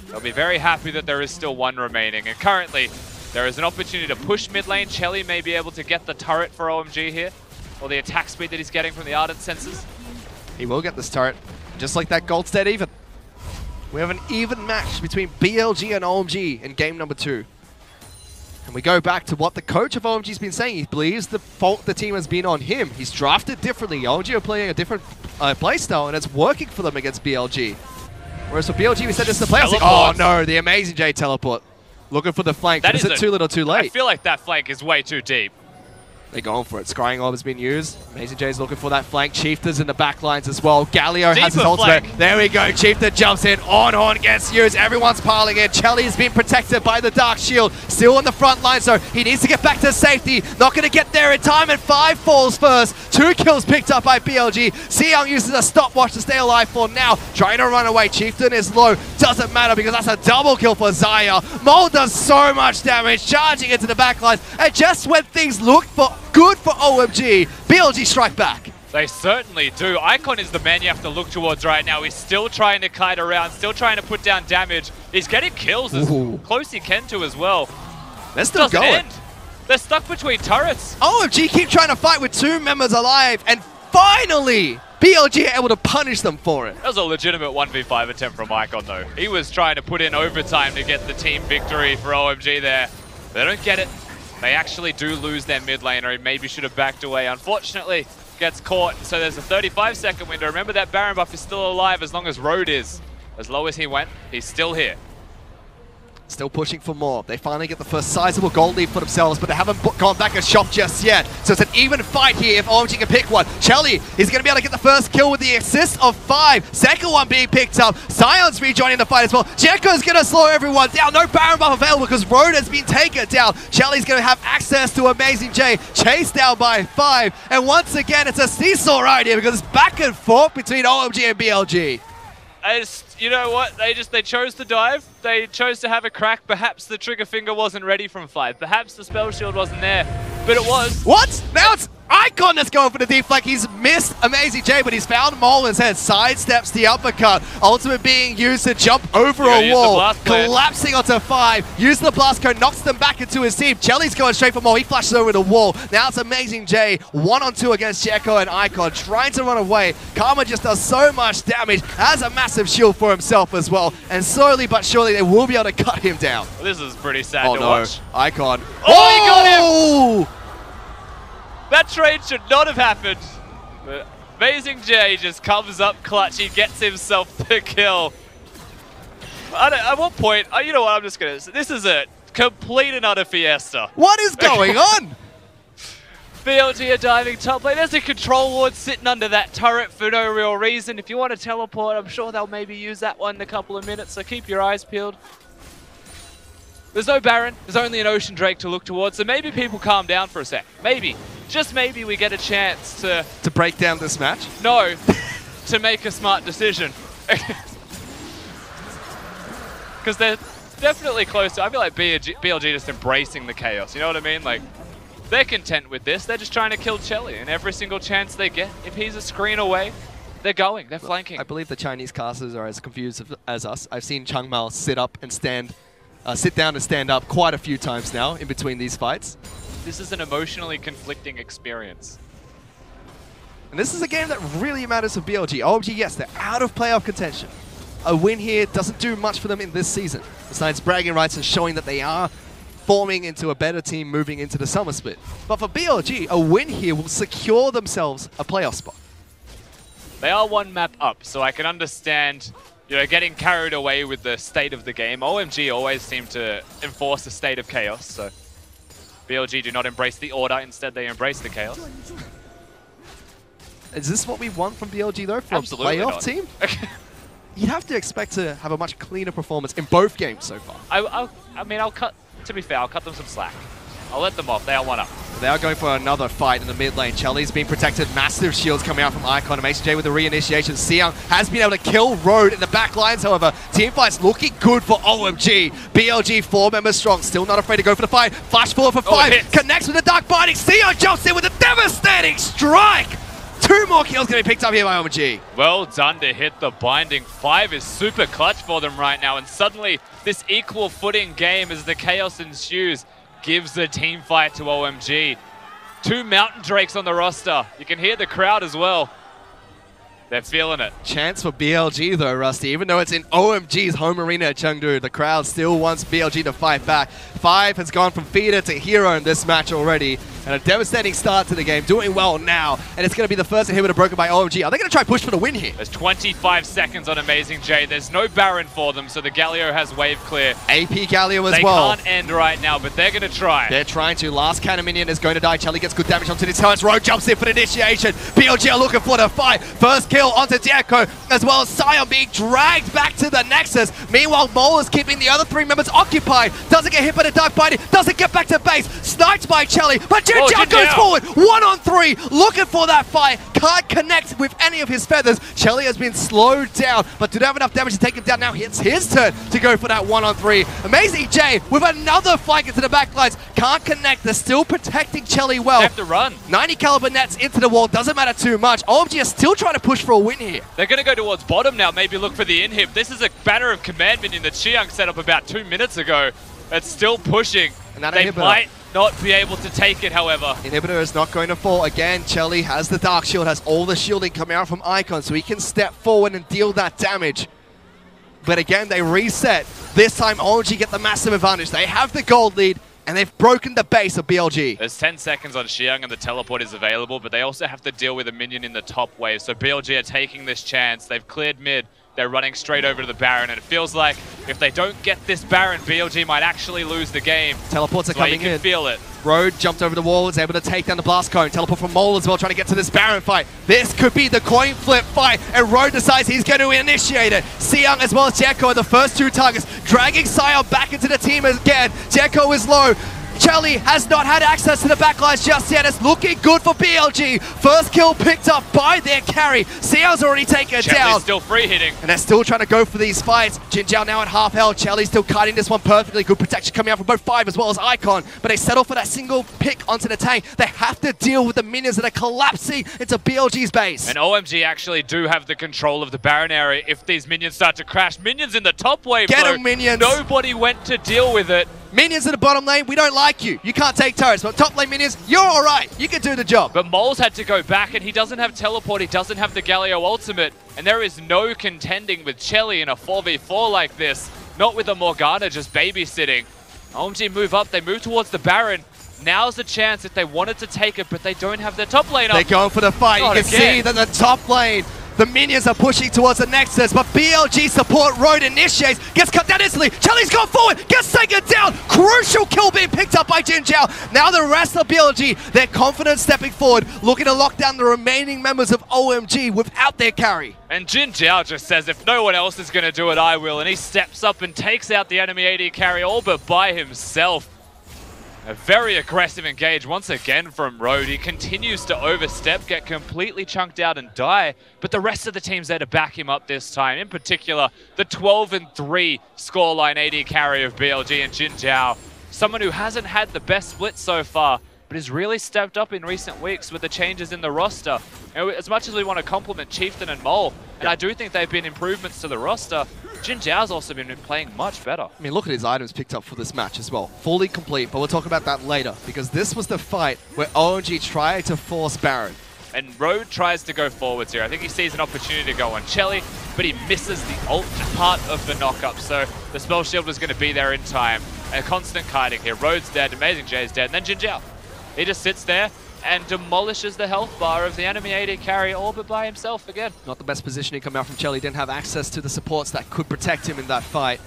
They'll be very happy that there is still 1 remaining. And currently, there is an opportunity to push mid lane. Chelly may be able to get the turret for OMG here, or the attack speed that he's getting from the Ardent Senses. He will get this turret, just like that Gold's dead even. We have an even match between BLG and OMG in game number 2. And we go back to what the coach of OMG has been saying. He believes the fault the team has been on him. He's drafted differently. OMG are playing a different playstyle, and it's working for them against BLG. Whereas for BLG, we said this in the playoffs. Oh no, the Amazing J teleport. Looking for the flank, but is it too little too late? I feel like that flank is way too deep. They're going for it. Scrying Orb has been used. Amazing J's looking for that flank. Chieftain's in the back lines as well. Galio has his ultimate. There we go. Chieftain jumps in. On gets used. Everyone's piling in. Chelly's been protected by the Dark Shield. Still on the front line, so he needs to get back to safety. Not going to get there in time, and 5 falls first. 2 kills picked up by BLG. Seong uses a stopwatch to stay alive for now. Trying to run away. Chieftain is low. Doesn't matter because that's a double kill for Zaya. Mole does so much damage, charging into the back lines. And just when things look good for OMG, BLG strike back. They certainly do. Icon is the man you have to look towards right now. He's still trying to kite around, still trying to put down damage. He's getting kills as close he can to as well. They're still going. They're stuck between turrets. OMG keep trying to fight with 2 members alive, and finally, BLG are able to punish them for it. That was a legitimate 1v5 attempt from Icon though. He was trying to put in overtime to get the team victory for OMG there. They don't get it. They actually do lose their mid laner. He maybe should have backed away. Unfortunately, gets caught. So there's a 35-second window. Remember that Baron buff is still alive as long as Road is. As low as he went, he's still here. Still pushing for more. They finally get the first sizable gold lead for themselves, but they haven't gone back and shop just yet. So it's an even fight here if OMG can pick one. Chelly is going to be able to get the first kill with the assist of 5. Second one being picked up. Sion's rejoining the fight as well. Jekko's going to slow everyone down. No Baron buff available because Road has been taken down. Chelly's going to have access to Amazing J. Chased down by 5. And once again, it's a seesaw right here because it's back and forth between OMG and BLG. You know what? They chose to dive. They chose to have a crack. Perhaps the trigger finger wasn't ready from 5. Perhaps the spell shield wasn't there, but it was. What? Now it's Icon that's going for the deflect. He's missed Amazing J, but he's found Mole in his head. Sidesteps the uppercut. Ultimate being used to jump over a wall. Collapsing onto 5. Uses the blast code, knocks them back into his team. Chelly's going straight for Mole. He flashes over the wall. Now it's Amazing J. 1-on-2 against Jekko and Icon. Trying to run away. Karma just does so much damage. Has a massive shield for himself as well. And slowly but surely they will be able to cut him down. Well, this is pretty sad to watch. Icon. Oh, he got him! That trade should not have happened. But Amazing J just comes up clutch. He gets himself the kill. At what point? You know what? I'm just going to... This is a complete and utter fiesta. What is going on? BLG are diving top lane. There's a control ward sitting under that turret for no real reason. If you want to teleport, I'm sure they'll maybe use that one in a couple of minutes. So keep your eyes peeled. There's no Baron. There's only an Ocean Drake to look towards. So maybe people calm down for a sec. Maybe. Just maybe we get a chance to... To break down this match? No. To make a smart decision. Because they're definitely close to... I feel like BLG just embracing the chaos. You know what I mean? Like, they're content with this. They're just trying to kill Chelly. And every single chance they get, if he's a screen away, they're going. They're flanking. I believe the Chinese casters are as confused as us. I've seen Changmao sit down and stand up quite a few times now in between these fights. This is an emotionally conflicting experience. And this is a game that really matters for BLG. OMG, yes, they're out of playoff contention. A win here doesn't do much for them in this season, besides bragging rights and showing that they are forming into a better team moving into the summer split. But for BLG, a win here will secure themselves a playoff spot. They are one map up, so I can understand, you know, getting carried away with the state of the game. OMG always seem to enforce a state of chaos, so BLG do not embrace the order, instead they embrace the chaos. Is this what we want from BLG though, for Absolutely a playoff not. team? You'd have to expect to have a much cleaner performance in both games so far. I mean, to be fair, I'll cut them some slack. I'll let them off. They are one up. They are going for another fight in the mid lane. Chelly's being protected. Massive shields coming out from Icon. Mason J with the reinitiation. Xiang has been able to kill Road in the back lines, however. Teamfight's looking good for OMG. BLG 4 members strong. Still not afraid to go for the fight. Flash forward for 5. Connects with the Dark Binding. Xiang jumps in with a devastating strike. 2 more kills going to be picked up here by OMG. Well done to hit the binding. 5 is super clutch for them right now. And suddenly, this equal footing game as the chaos ensues gives the team fight to OMG. 2 Mountain Drakes on the roster. You can hear the crowd as well. They're feeling it. Chance for BLG though, Rusty. Even though it's in OMG's home arena at Chengdu, the crowd still wants BLG to fight back. 5 has gone from feeder to hero in this match already. And a devastating start to the game, doing well now. And it's going to be the first inhibitor broken by OMG. Are they going to try push for the win here? There's 25 seconds on Amazing J. There's no Baron for them, so the Galio has wave clear. AP Galio as well. They can't end right now, but they're going to try. They're trying to. Last cannon minion is going to die. Chelly gets good damage onto his turrets. Road jumps in for the initiation. BLG are looking for the fight. First kill onto Dieko, as well as Sion being dragged back to the Nexus. Meanwhile, Mole is keeping the other 3 members occupied. Doesn't get hit by the Dark Binding. Doesn't get back to base. Sniped by Chelly, but Jinjiao goes forward. 1 on 3, looking for that fight. Can't connect with any of his feathers. Chelly has been slowed down, but did have enough damage to take him down. Now it's his turn to go for that 1 on 3. Amazing J with another flank into the backlines. Can't connect. They're still protecting Chelly well. They have to run. 90 caliber nets into the wall. Doesn't matter too much. OMG are still trying to push for a win here. They're going to go towards bottom now, maybe look for the inhib. This is a banner of command minion that Xiang set up about 2 minutes ago. It's still pushing. And that they might not be able to take it, however. Inhibitor is not going to fall. Again, Chelly has the Dark Shield, has all the shielding coming out from Icon, so he can step forward and deal that damage. But again, they reset. This time, OMG get the massive advantage. They have the gold lead, and they've broken the base of BLG. There's 10 seconds on Xiang, and the teleport is available, but they also have to deal with a minion in the top wave. So BLG are taking this chance. They've cleared mid. They're running straight over to the Baron, and it feels like if they don't get this Baron, BLG might actually lose the game. Teleports are coming in. You can feel it. Road jumped over the wall, was able to take down the blast cone. Teleport from Mole as well, trying to get to this Baron fight. This could be the coin flip fight, and Road decides he's going to initiate it. Xiang as well as Dieko are the first 2 targets, dragging Sion back into the team again. Dieko is low. Chelly has not had access to the backlines just yet. It's looking good for BLG. First kill picked up by their carry. Xiao's already taken down. Still free hitting. And they're still trying to go for these fights. Jinjiao now at half health. Chelly's still kiting this one perfectly. Good protection coming out from both 5 as well as Icon. But they settle for that single pick onto the tank. They have to deal with the minions that are collapsing into BLG's base. And OMG actually do have the control of the Baron area if these minions start to crash. Minions in the top wave, Get them, minions. Nobody went to deal with it. Minions in the bottom lane, we don't like you. You can't take turrets, but top lane minions, you're all right. You can do the job. But Mole's had to go back, and he doesn't have teleport. He doesn't have the Galio ultimate. And there is no contending with Chelly in a 4v4 like this. Not with a Morgana just babysitting. OMG move up. They move towards the Baron. Now's the chance if they wanted to take it, but they don't have their top lane up. They're going for the fight. You can see that the top lane, the minions are pushing towards the Nexus, but BLG support Road initiates, gets cut down instantly. Chelly's gone forward, gets taken down. Crucial kill being picked up by Jinjiao. Now the rest of BLG, they're confident stepping forward, looking to lock down the remaining members of OMG without their carry. And Jinjiao just says, if no one else is going to do it, I will. And he steps up and takes out the enemy AD carry all but by himself. A very aggressive engage once again from Road. He continues to overstep, get completely chunked out and die, but the rest of the team's there to back him up this time. In particular, the 12-3 scoreline AD carry of BLG and Jinjiao. Someone who hasn't had the best split so far, but has really stepped up in recent weeks with the changes in the roster. And as much as we want to compliment Chieftain and Mole, and I do think they've been improvements to the roster, Jinjiao's also been playing much better. I mean, look at his items picked up for this match as well. Fully complete, but we'll talk about that later, because this was the fight where OMG tried to force Baron. And Road tries to go forwards here. I think he sees an opportunity to go on Chelly, but he misses the ult part of the knock-up, so the spell shield was going to be there in time. a constant kiting here. Road's dead, Amazing J's dead, and then Jin Jiao. He just sits there and demolishes the health bar of the enemy AD carry all but by himself again. Not the best positioning coming out from Chelly. Didn't have access to the supports that could protect him in that fight.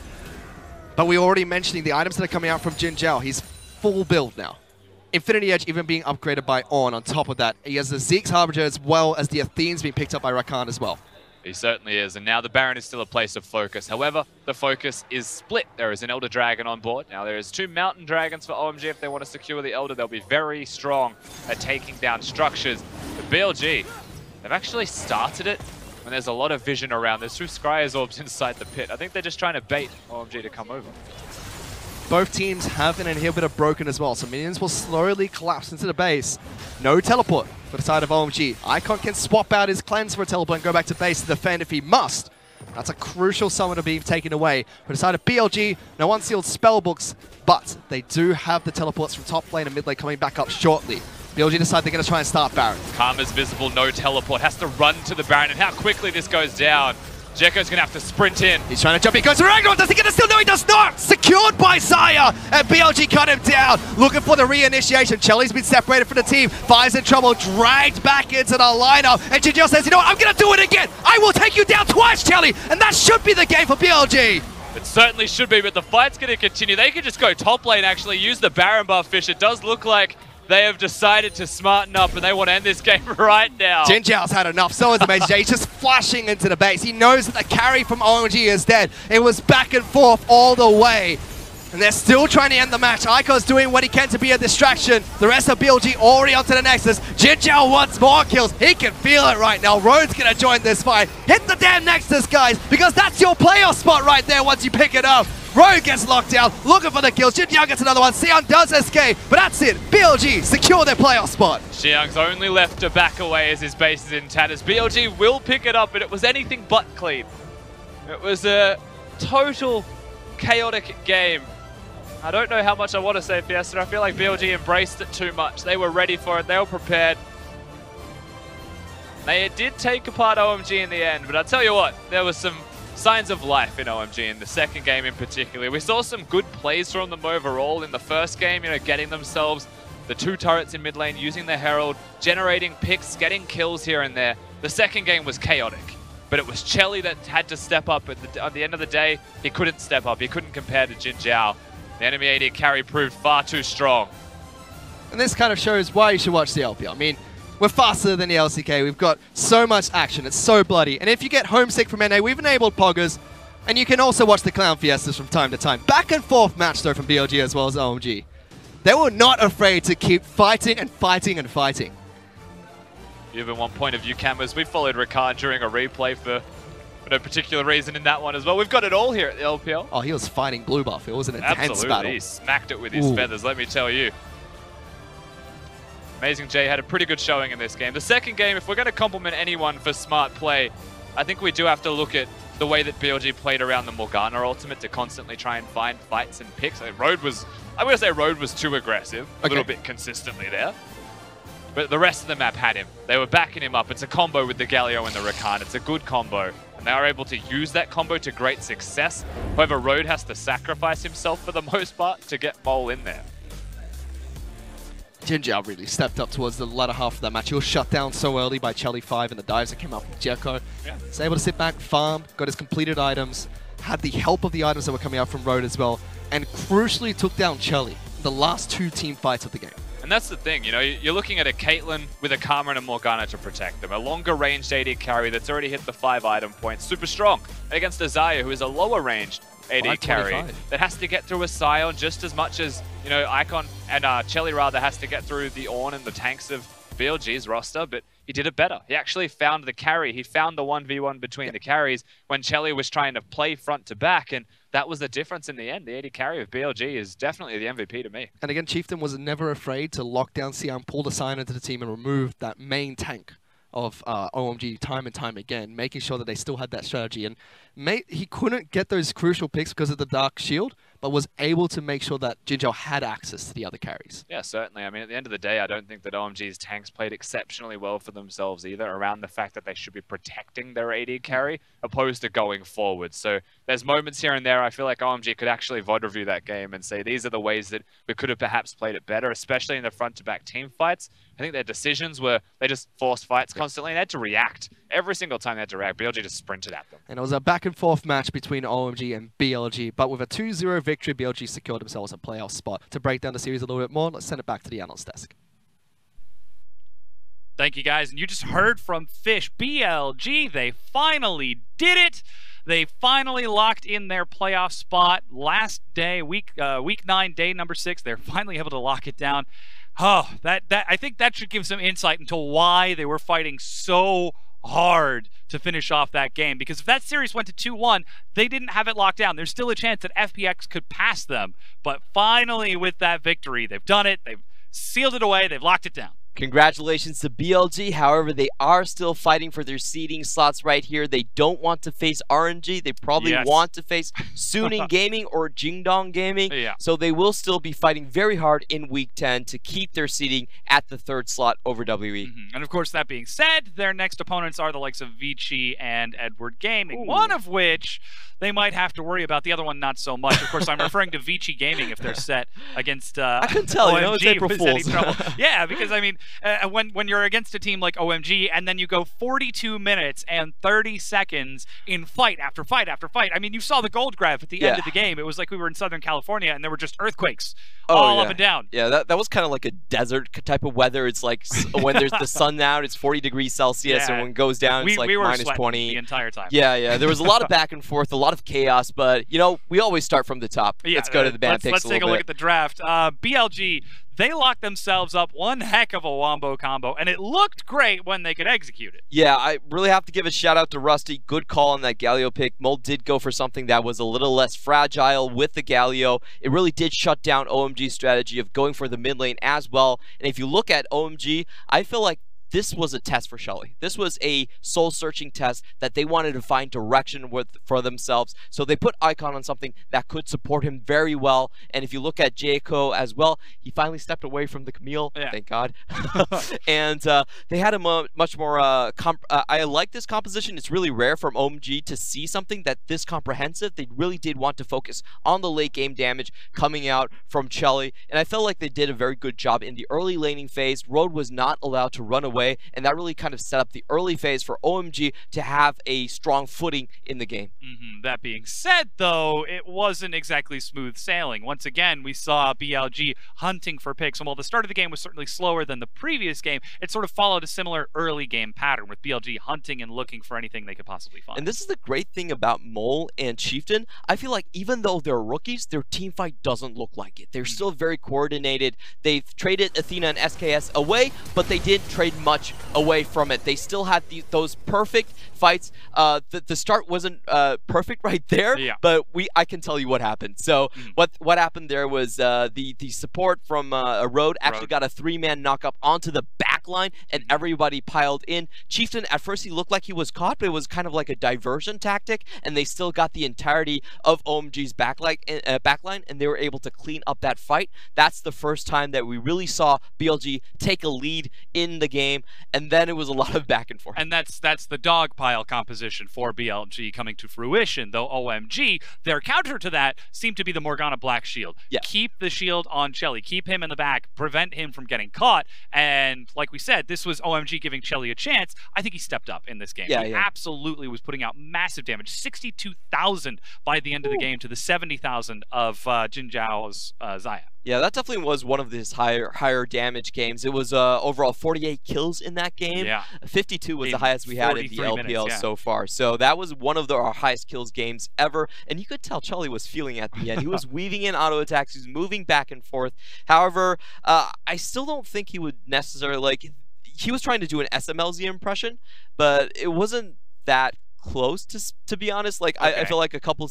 But we already mentioning the items that are coming out from Jin Jiao. He's full build now. Infinity Edge even being upgraded by On top of that. He has the Zeke's Harbinger as well as the Athene's being picked up by Rakan as well. He certainly is, and now the Baron is still a place of focus. However, the focus is split. There is an Elder Dragon on board. Now there is 2 Mountain Dragons for OMG. If they want to secure the Elder, they'll be very strong at taking down structures. The BLG, they've actually started it when there's a lot of vision around. There's 2 Scryer's Orbs inside the pit. I think they're just trying to bait OMG to come over. Both teams have an inhibitor broken as well, so minions will slowly collapse into the base. No teleport for the side of OMG. Icon can swap out his cleanse for a teleport and go back to base to defend if he must. That's a crucial summoner being taken away. For the side of BLG, no unsealed spellbooks, but they do have the teleports from top lane and mid lane coming back up shortly. BLG decide they're going to try and start Baron. Karma's visible, no teleport, has to run to the Baron, and how quickly this goes down. Jekko's going to have to sprint in. He's trying to jump. He goes to Ragnarok. Does he get a steal? No, he does not. Secured by Xayah. And BLG cut him down. Looking for the reinitiation. Chelly's been separated from the team. Fire's in trouble. Dragged back into the lineup. And Jinjiao says, you know what? I'm going to do it again. I will take you down twice, Chelly. And that should be the game for BLG. It certainly should be, but the fight's going to continue. They could just go top lane, actually. Use the Baron buff fish. It does look like they have decided to smarten up and they want to end this game right now. Jinjiao's had enough. So is Amazing J. He's just flashing into the base. He knows that the carry from OMG is dead. It was back and forth all the way. And they're still trying to end the match. Icon's doing what he can to be a distraction. The rest of BLG already onto the Nexus. Jinjiao wants more kills. He can feel it right now. Road's going to join this fight. Hit the damn Nexus, guys, because that's your playoff spot right there once you pick it up. Road gets locked down, looking for the kills. Jinjiao gets another one. Xiang does escape, but that's it. BLG secure their playoff spot. Xiang's only left to back away as his base is in tatters. BLG will pick it up, but it was anything but clean. It was a total chaotic game. I don't know how much I want to say, Fiesta. I feel like BLG embraced it too much. They were ready for it. They were prepared. They did take apart OMG in the end, but I'll tell you what, there was some signs of life in OMG in the second game in particular. We saw some good plays from them overall in the first game, you know, getting themselves the 2 turrets in mid lane, using the Herald, generating picks, getting kills here and there. The second game was chaotic, but it was Chelly that had to step up. At the end of the day, he couldn't step up. He couldn't compare to Jin Jiao. The enemy AD carry proved far too strong. And this kind of shows why you should watch the LPL. I mean, we're faster than the LCK. We've got so much action. It's so bloody. And if you get homesick from NA, we've enabled Poggers. And you can also watch the Clown Fiestas from time to time. Back and forth match, though, from BLG as well as OMG. They were not afraid to keep fighting and fighting and fighting. Even one point of view cameras. We followed Rakan during a replay for no particular reason in that one as well. We've got it all here at the LPL. Oh, he was fighting blue buff. It was an intense Absolutely. battle. He smacked it with his feathers, let me tell you. Amazing J had a pretty good showing in this game. The second game, if we're going to compliment anyone for smart play, I think we do have to look at the way that BLG played around the Morgana ultimate to constantly try and find fights and picks. I'm going to say Road was too aggressive, a little bit consistently there. But the rest of the map had him. They were backing him up. It's a combo with the Galio and the Rakan. It's a good combo. And they are able to use that combo to great success. However, Road has to sacrifice himself for the most part to get Mole in there. Jinjiao really stepped up towards the latter half of that match. He was shut down so early by Chelly 5 and the dives that came out from Jekko. Yeah. He's able to sit back, farm, got his completed items, had the help of the items that were coming out from Road as well, and crucially took down Chelly in the last 2 team fights of the game. And that's the thing, you know, you're looking at a Caitlyn with a Karma and a Morgana to protect them. A longer ranged AD carry that's already hit the 5 item points, super strong. Against a Xayah, who is a lower ranged AD carry that has to get through a Sion just as much as, you know, Icon and Chelly rather has to get through the Ornn and the tanks of BLG's roster, but he did it better. He actually found the carry. He found the 1v1 between the carries when Chelly was trying to play front to back, and that was the difference in the end. The AD carry of BLG is definitely the MVP to me. And again, Chieftain was never afraid to lock down Sion, pull the Sion into the team, and remove that main tank of OMG time and time again, making sure that they still had that strategy. And he couldn't get those crucial picks because of the Dark Shield, but was able to make sure that Jinzhou had access to the other carries. Yeah, certainly. I mean, at the end of the day, I don't think that OMG's tanks played exceptionally well for themselves either, around the fact that they should be protecting their AD carry opposed to going forward. So there's moments here and there I feel like OMG could actually VOD review that game and say these are the ways that we could have perhaps played it better, especially in the front-to-back team fights. I think their decisions were they just forced fights constantly. They had to react. Every single time they had to react, BLG just sprinted at them. And it was a back-and-forth match between OMG and BLG, but with a 2-0 victory, BLG secured themselves a playoff spot. To break down the series a little bit more, let's send it back to the analyst desk. Thank you, guys. And you just heard from Fish. BLG, they finally did it. They finally locked in their playoff spot. Last day, week 9, day number 6, they're finally able to lock it down. Oh, I think that should give some insight into why they were fighting so hard to finish off that game. Because if that series went to 2-1, they didn't have it locked down. There's still a chance that FPX could pass them. But finally, with that victory, they've done it. They've sealed it away. They've locked it down. Congratulations to BLG. However, they are still fighting for their seeding slots right here. They don't want to face RNG. They probably want to face Suning Gaming or Jingdong Gaming. Yeah. So they will still be fighting very hard in Week 10 to keep their seeding at the 3rd slot over WE. And of course, that being said, their next opponents are the likes of Vici and Edward Gaming, one of which they might have to worry about, the other one not so much. Of course, I'm referring to Vici Gaming if they're set against I can tell, OMG, you know, it's April Fools. Yeah, because I mean, when you're against a team like OMG and then you go 42 minutes and 30 seconds in fight after fight after fight. I mean, you saw the gold graph at the end of the game. It was like we were in Southern California and there were just earthquakes all up and down. Yeah, that was kind of like a desert type of weather. It's like when there's the sun out, it's 40 degrees Celsius, and when it goes down, it's like we were minus 20 the entire time. Yeah, there was a lot of back and forth, a lot of chaos, but you know, we always start from the top. Yeah, let's go to the band picks. Let's take a look at the draft. BLG, they locked themselves up one heck of a wombo combo, and it looked great when they could execute it. Yeah, I really have to give a shout out to Rusty. Good call on that Galio pick. Mold did go for something that was a little less fragile with the Galio. It really did shut down OMG's strategy of going for the mid lane as well. And if you look at OMG, I feel like this was a test for Shelly. This was a soul-searching test that they wanted to find direction for themselves. So they put Icon on something that could support him very well. And if you look at Jayco as well, he finally stepped away from the Camille. Yeah. Thank God. And they had a much more... I like this composition. It's really rare from OMG to see something that this comprehensive. They really did want to focus on the late game damage coming out from Shelly. And I felt like they did a very good job in the early laning phase. Road was not allowed to run away, and that really kind of set up the early phase for OMG to have a strong footing in the game. That being said, though, it wasn't exactly smooth sailing. Once again, we saw BLG hunting for picks, and while the start of the game was certainly slower than the previous game, it sort of followed a similar early game pattern with BLG hunting and looking for anything they could possibly find. And this is the great thing about Mole and Chieftain. I feel like even though they're rookies, their team fight doesn't look like it. They're still very coordinated. They've traded Athena and SKS away, but they didn't trade much away from it. They still had those perfect fights. The start wasn't perfect right there, but I can tell you what happened. So what happened there was the support from Road actually got a 3-man knock up onto the back line, and everybody piled in. Chieftain, at first he looked like he was caught, but it was kind of like a diversion tactic, and they still got the entirety of OMG's backline, and they were able to clean up that fight. That's the first time that we really saw BLG take a lead in the game, and then it was a lot of back and forth. And that's the dog pile composition for BLG coming to fruition, though OMG, their counter to that seemed to be the Morgana Black Shield. Keep the shield on Shelly, keep him in the back, prevent him from getting caught, and like we said, this was OMG giving Shelly a chance. I think he stepped up in this game. He absolutely was putting out massive damage, 62,000 by the end of the game to the 70,000 of Jinzhao's Xayah. Yeah, that definitely was one of his higher damage games. It was overall 48 kills in that game. 52 was the highest we had in the LPL so far. So that was one of our highest kills games ever. And you could tell Charlie was feeling at the end. He was weaving in auto attacks. He was moving back and forth. However, I still don't think he would necessarily, like, he was trying to do an SMLZ impression, but it wasn't that close to be honest. Like I feel like a couple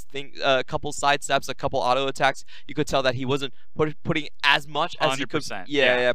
side steps, a couple auto attacks, you could tell that he wasn't putting as much as he could.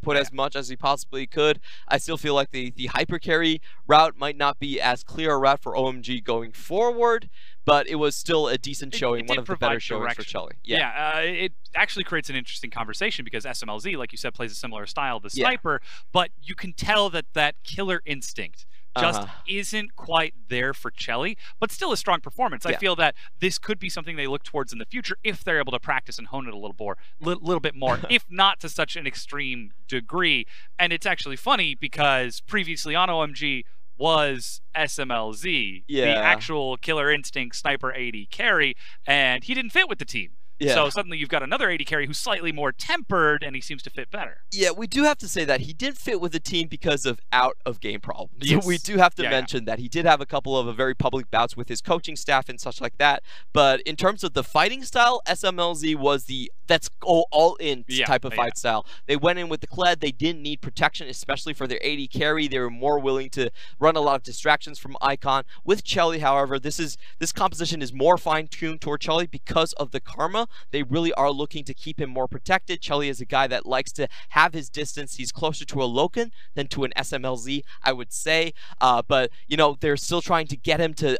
Put as much as he possibly could. I still feel like the hyper carry route might not be as clear a route for OMG going forward, but it was still a decent showing, one of the better showings for Chelly. It actually creates an interesting conversation because SMLZ, like you said, plays a similar style, the sniper, but you can tell that killer instinct just isn't quite there for Chelly, but still a strong performance. I feel that this could be something they look towards in the future if they're able to practice and hone it a little bit more, if not to such an extreme degree. And it's actually funny because previously on OMG was SMLZ, the actual killer instinct sniper AD carry, and he didn't fit with the team. So suddenly you've got another AD carry who's slightly more tempered, and he seems to fit better. Yeah, we do have to say that he did fit with the team because of out-of-game problems. Yes. We do have to mention that he did have a couple of very public bouts with his coaching staff and such like that. But in terms of the fighting style, SMLZ was the that's go all-in type of fight style. They went in with the Kled. They didn't need protection, especially for their AD carry. They were more willing to run a lot of distractions from Icon. With Chelly, however, this composition is more fine-tuned toward Chelly because of the Karma. They really are looking to keep him more protected. Chelly is a guy that likes to have his distance. He's closer to a Loken than to an SMLZ, I would say. But, you know, they're still trying to get him to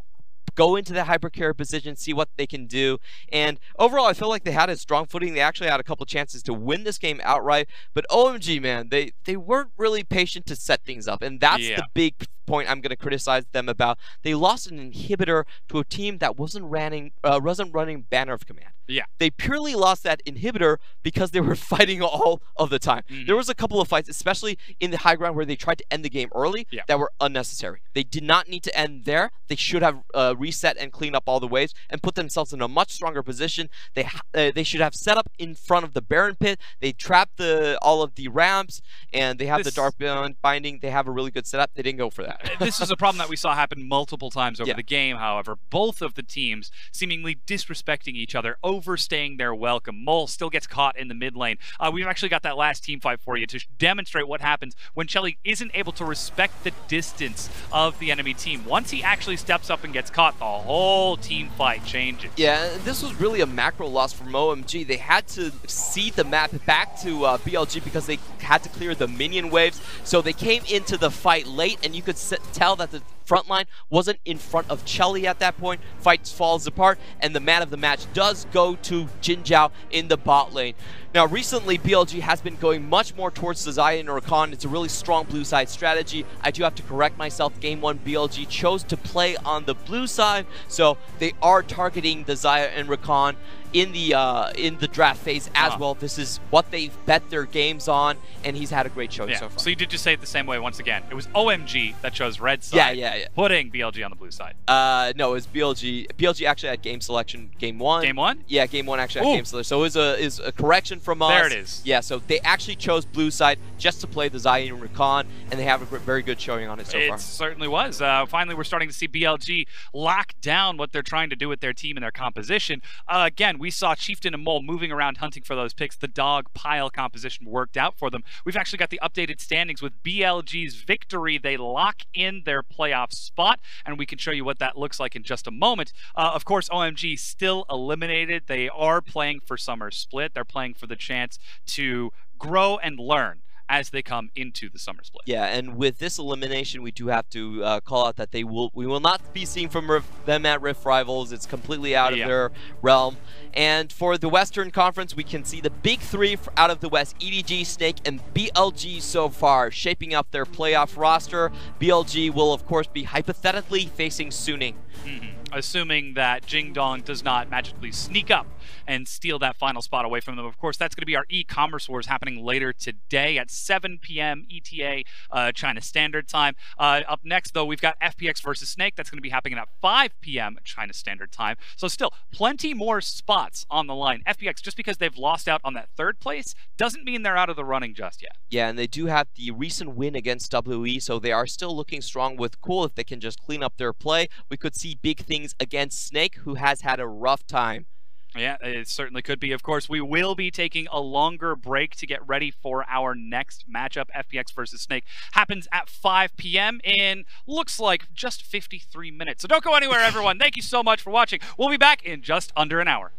go into the hyper carry position, see what they can do. And overall, I feel like they had a strong footing. They actually had a couple chances to win this game outright. But OMG, man, they weren't really patient to set things up. And that's the big point I'm going to criticize them about. They lost an inhibitor to a team that wasn't running Banner of Command. They purely lost that inhibitor because they were fighting all of the time. There was a couple of fights, especially in the high ground, where they tried to end the game early that were unnecessary. They did not need to end there. They should have reset and cleaned up all the waves and put themselves in a much stronger position. They should have set up in front of the Baron pit. They trapped all of the ramps, and they have the Dark Binding. They have a really good setup. They didn't go for that. This is a problem that we saw happen multiple times over the game, however. Both of the teams seemingly disrespecting each other, overstaying their welcome. Mole still gets caught in the mid lane. We've actually got that last team fight for you to demonstrate what happens when Chelly isn't able to respect the distance of the enemy team. Once he actually steps up and gets caught, the whole team fight changes. Yeah, this was really a macro loss from OMG. They had to cede the map back to BLG because they had to clear the minion waves. So they came into the fight late, and you could tell that the front line wasn't in front of Chelly at that point. Fight falls apart, and the man of the match does go to Jin Zhao in the bot lane. Now, recently, BLG has been going much more towards the Xayah and Rakan. It's a really strong blue side strategy. I do have to correct myself. Game 1, BLG chose to play on the blue side, so they are targeting the Xayah and Rakan in the draft phase as well. This is what they've bet their games on, and he's had a great showing so far. So you did just say it the same way once again. It was OMG that chose red side, putting BLG on the blue side. No, it was BLG. BLG actually had game selection game 1. Game 1? Yeah, game 1 actually had game selection. So it was a correction from us. There it is. Yeah, so they actually chose blue side just to play the Xayah and Rakan, and they have a very good showing on it so far. It certainly was. Finally, we're starting to see BLG lock down what they're trying to do with their team and their composition. Again, we saw Chieftain and Mole moving around hunting for those picks. The dog pile composition worked out for them. We've actually got the updated standings with BLG's victory. They lock in their playoff spot, and we can show you what that looks like in just a moment. Of course, OMG still eliminated. They are playing for Summer Split. They're playing for the chance to grow and learn as they come into the Summer Split. Yeah, and with this elimination, we do have to call out that we will not be seeing from them at Rift Rivals. It's completely out of their realm. And for the Western Conference, we can see the big three out of the West, EDG, Snake, and BLG so far, shaping up their playoff roster. BLG will, of course, be hypothetically facing Suning. Assuming that Jingdong does not magically sneak up and steal that final spot away from them. Of course, that's going to be our e-commerce wars happening later today at 7 p.m. ETA China Standard Time. Up next, though, we've got FPX versus Snake. That's going to be happening at 5 p.m. China Standard Time. So still, plenty more spots on the line. FPX, just because they've lost out on that third place, doesn't mean they're out of the running just yet. Yeah, and they do have the recent win against WE, so they are still looking strong with Cool. If they can just clean up their play, we could see big things against Snake, who has had a rough time. Yeah, it certainly could be. Of course, we will be taking a longer break to get ready for our next matchup. FPX versus Snake happens at 5 p.m. in looks like just 53 minutes. So don't go anywhere, everyone. Thank you so much for watching. We'll be back in just under an hour.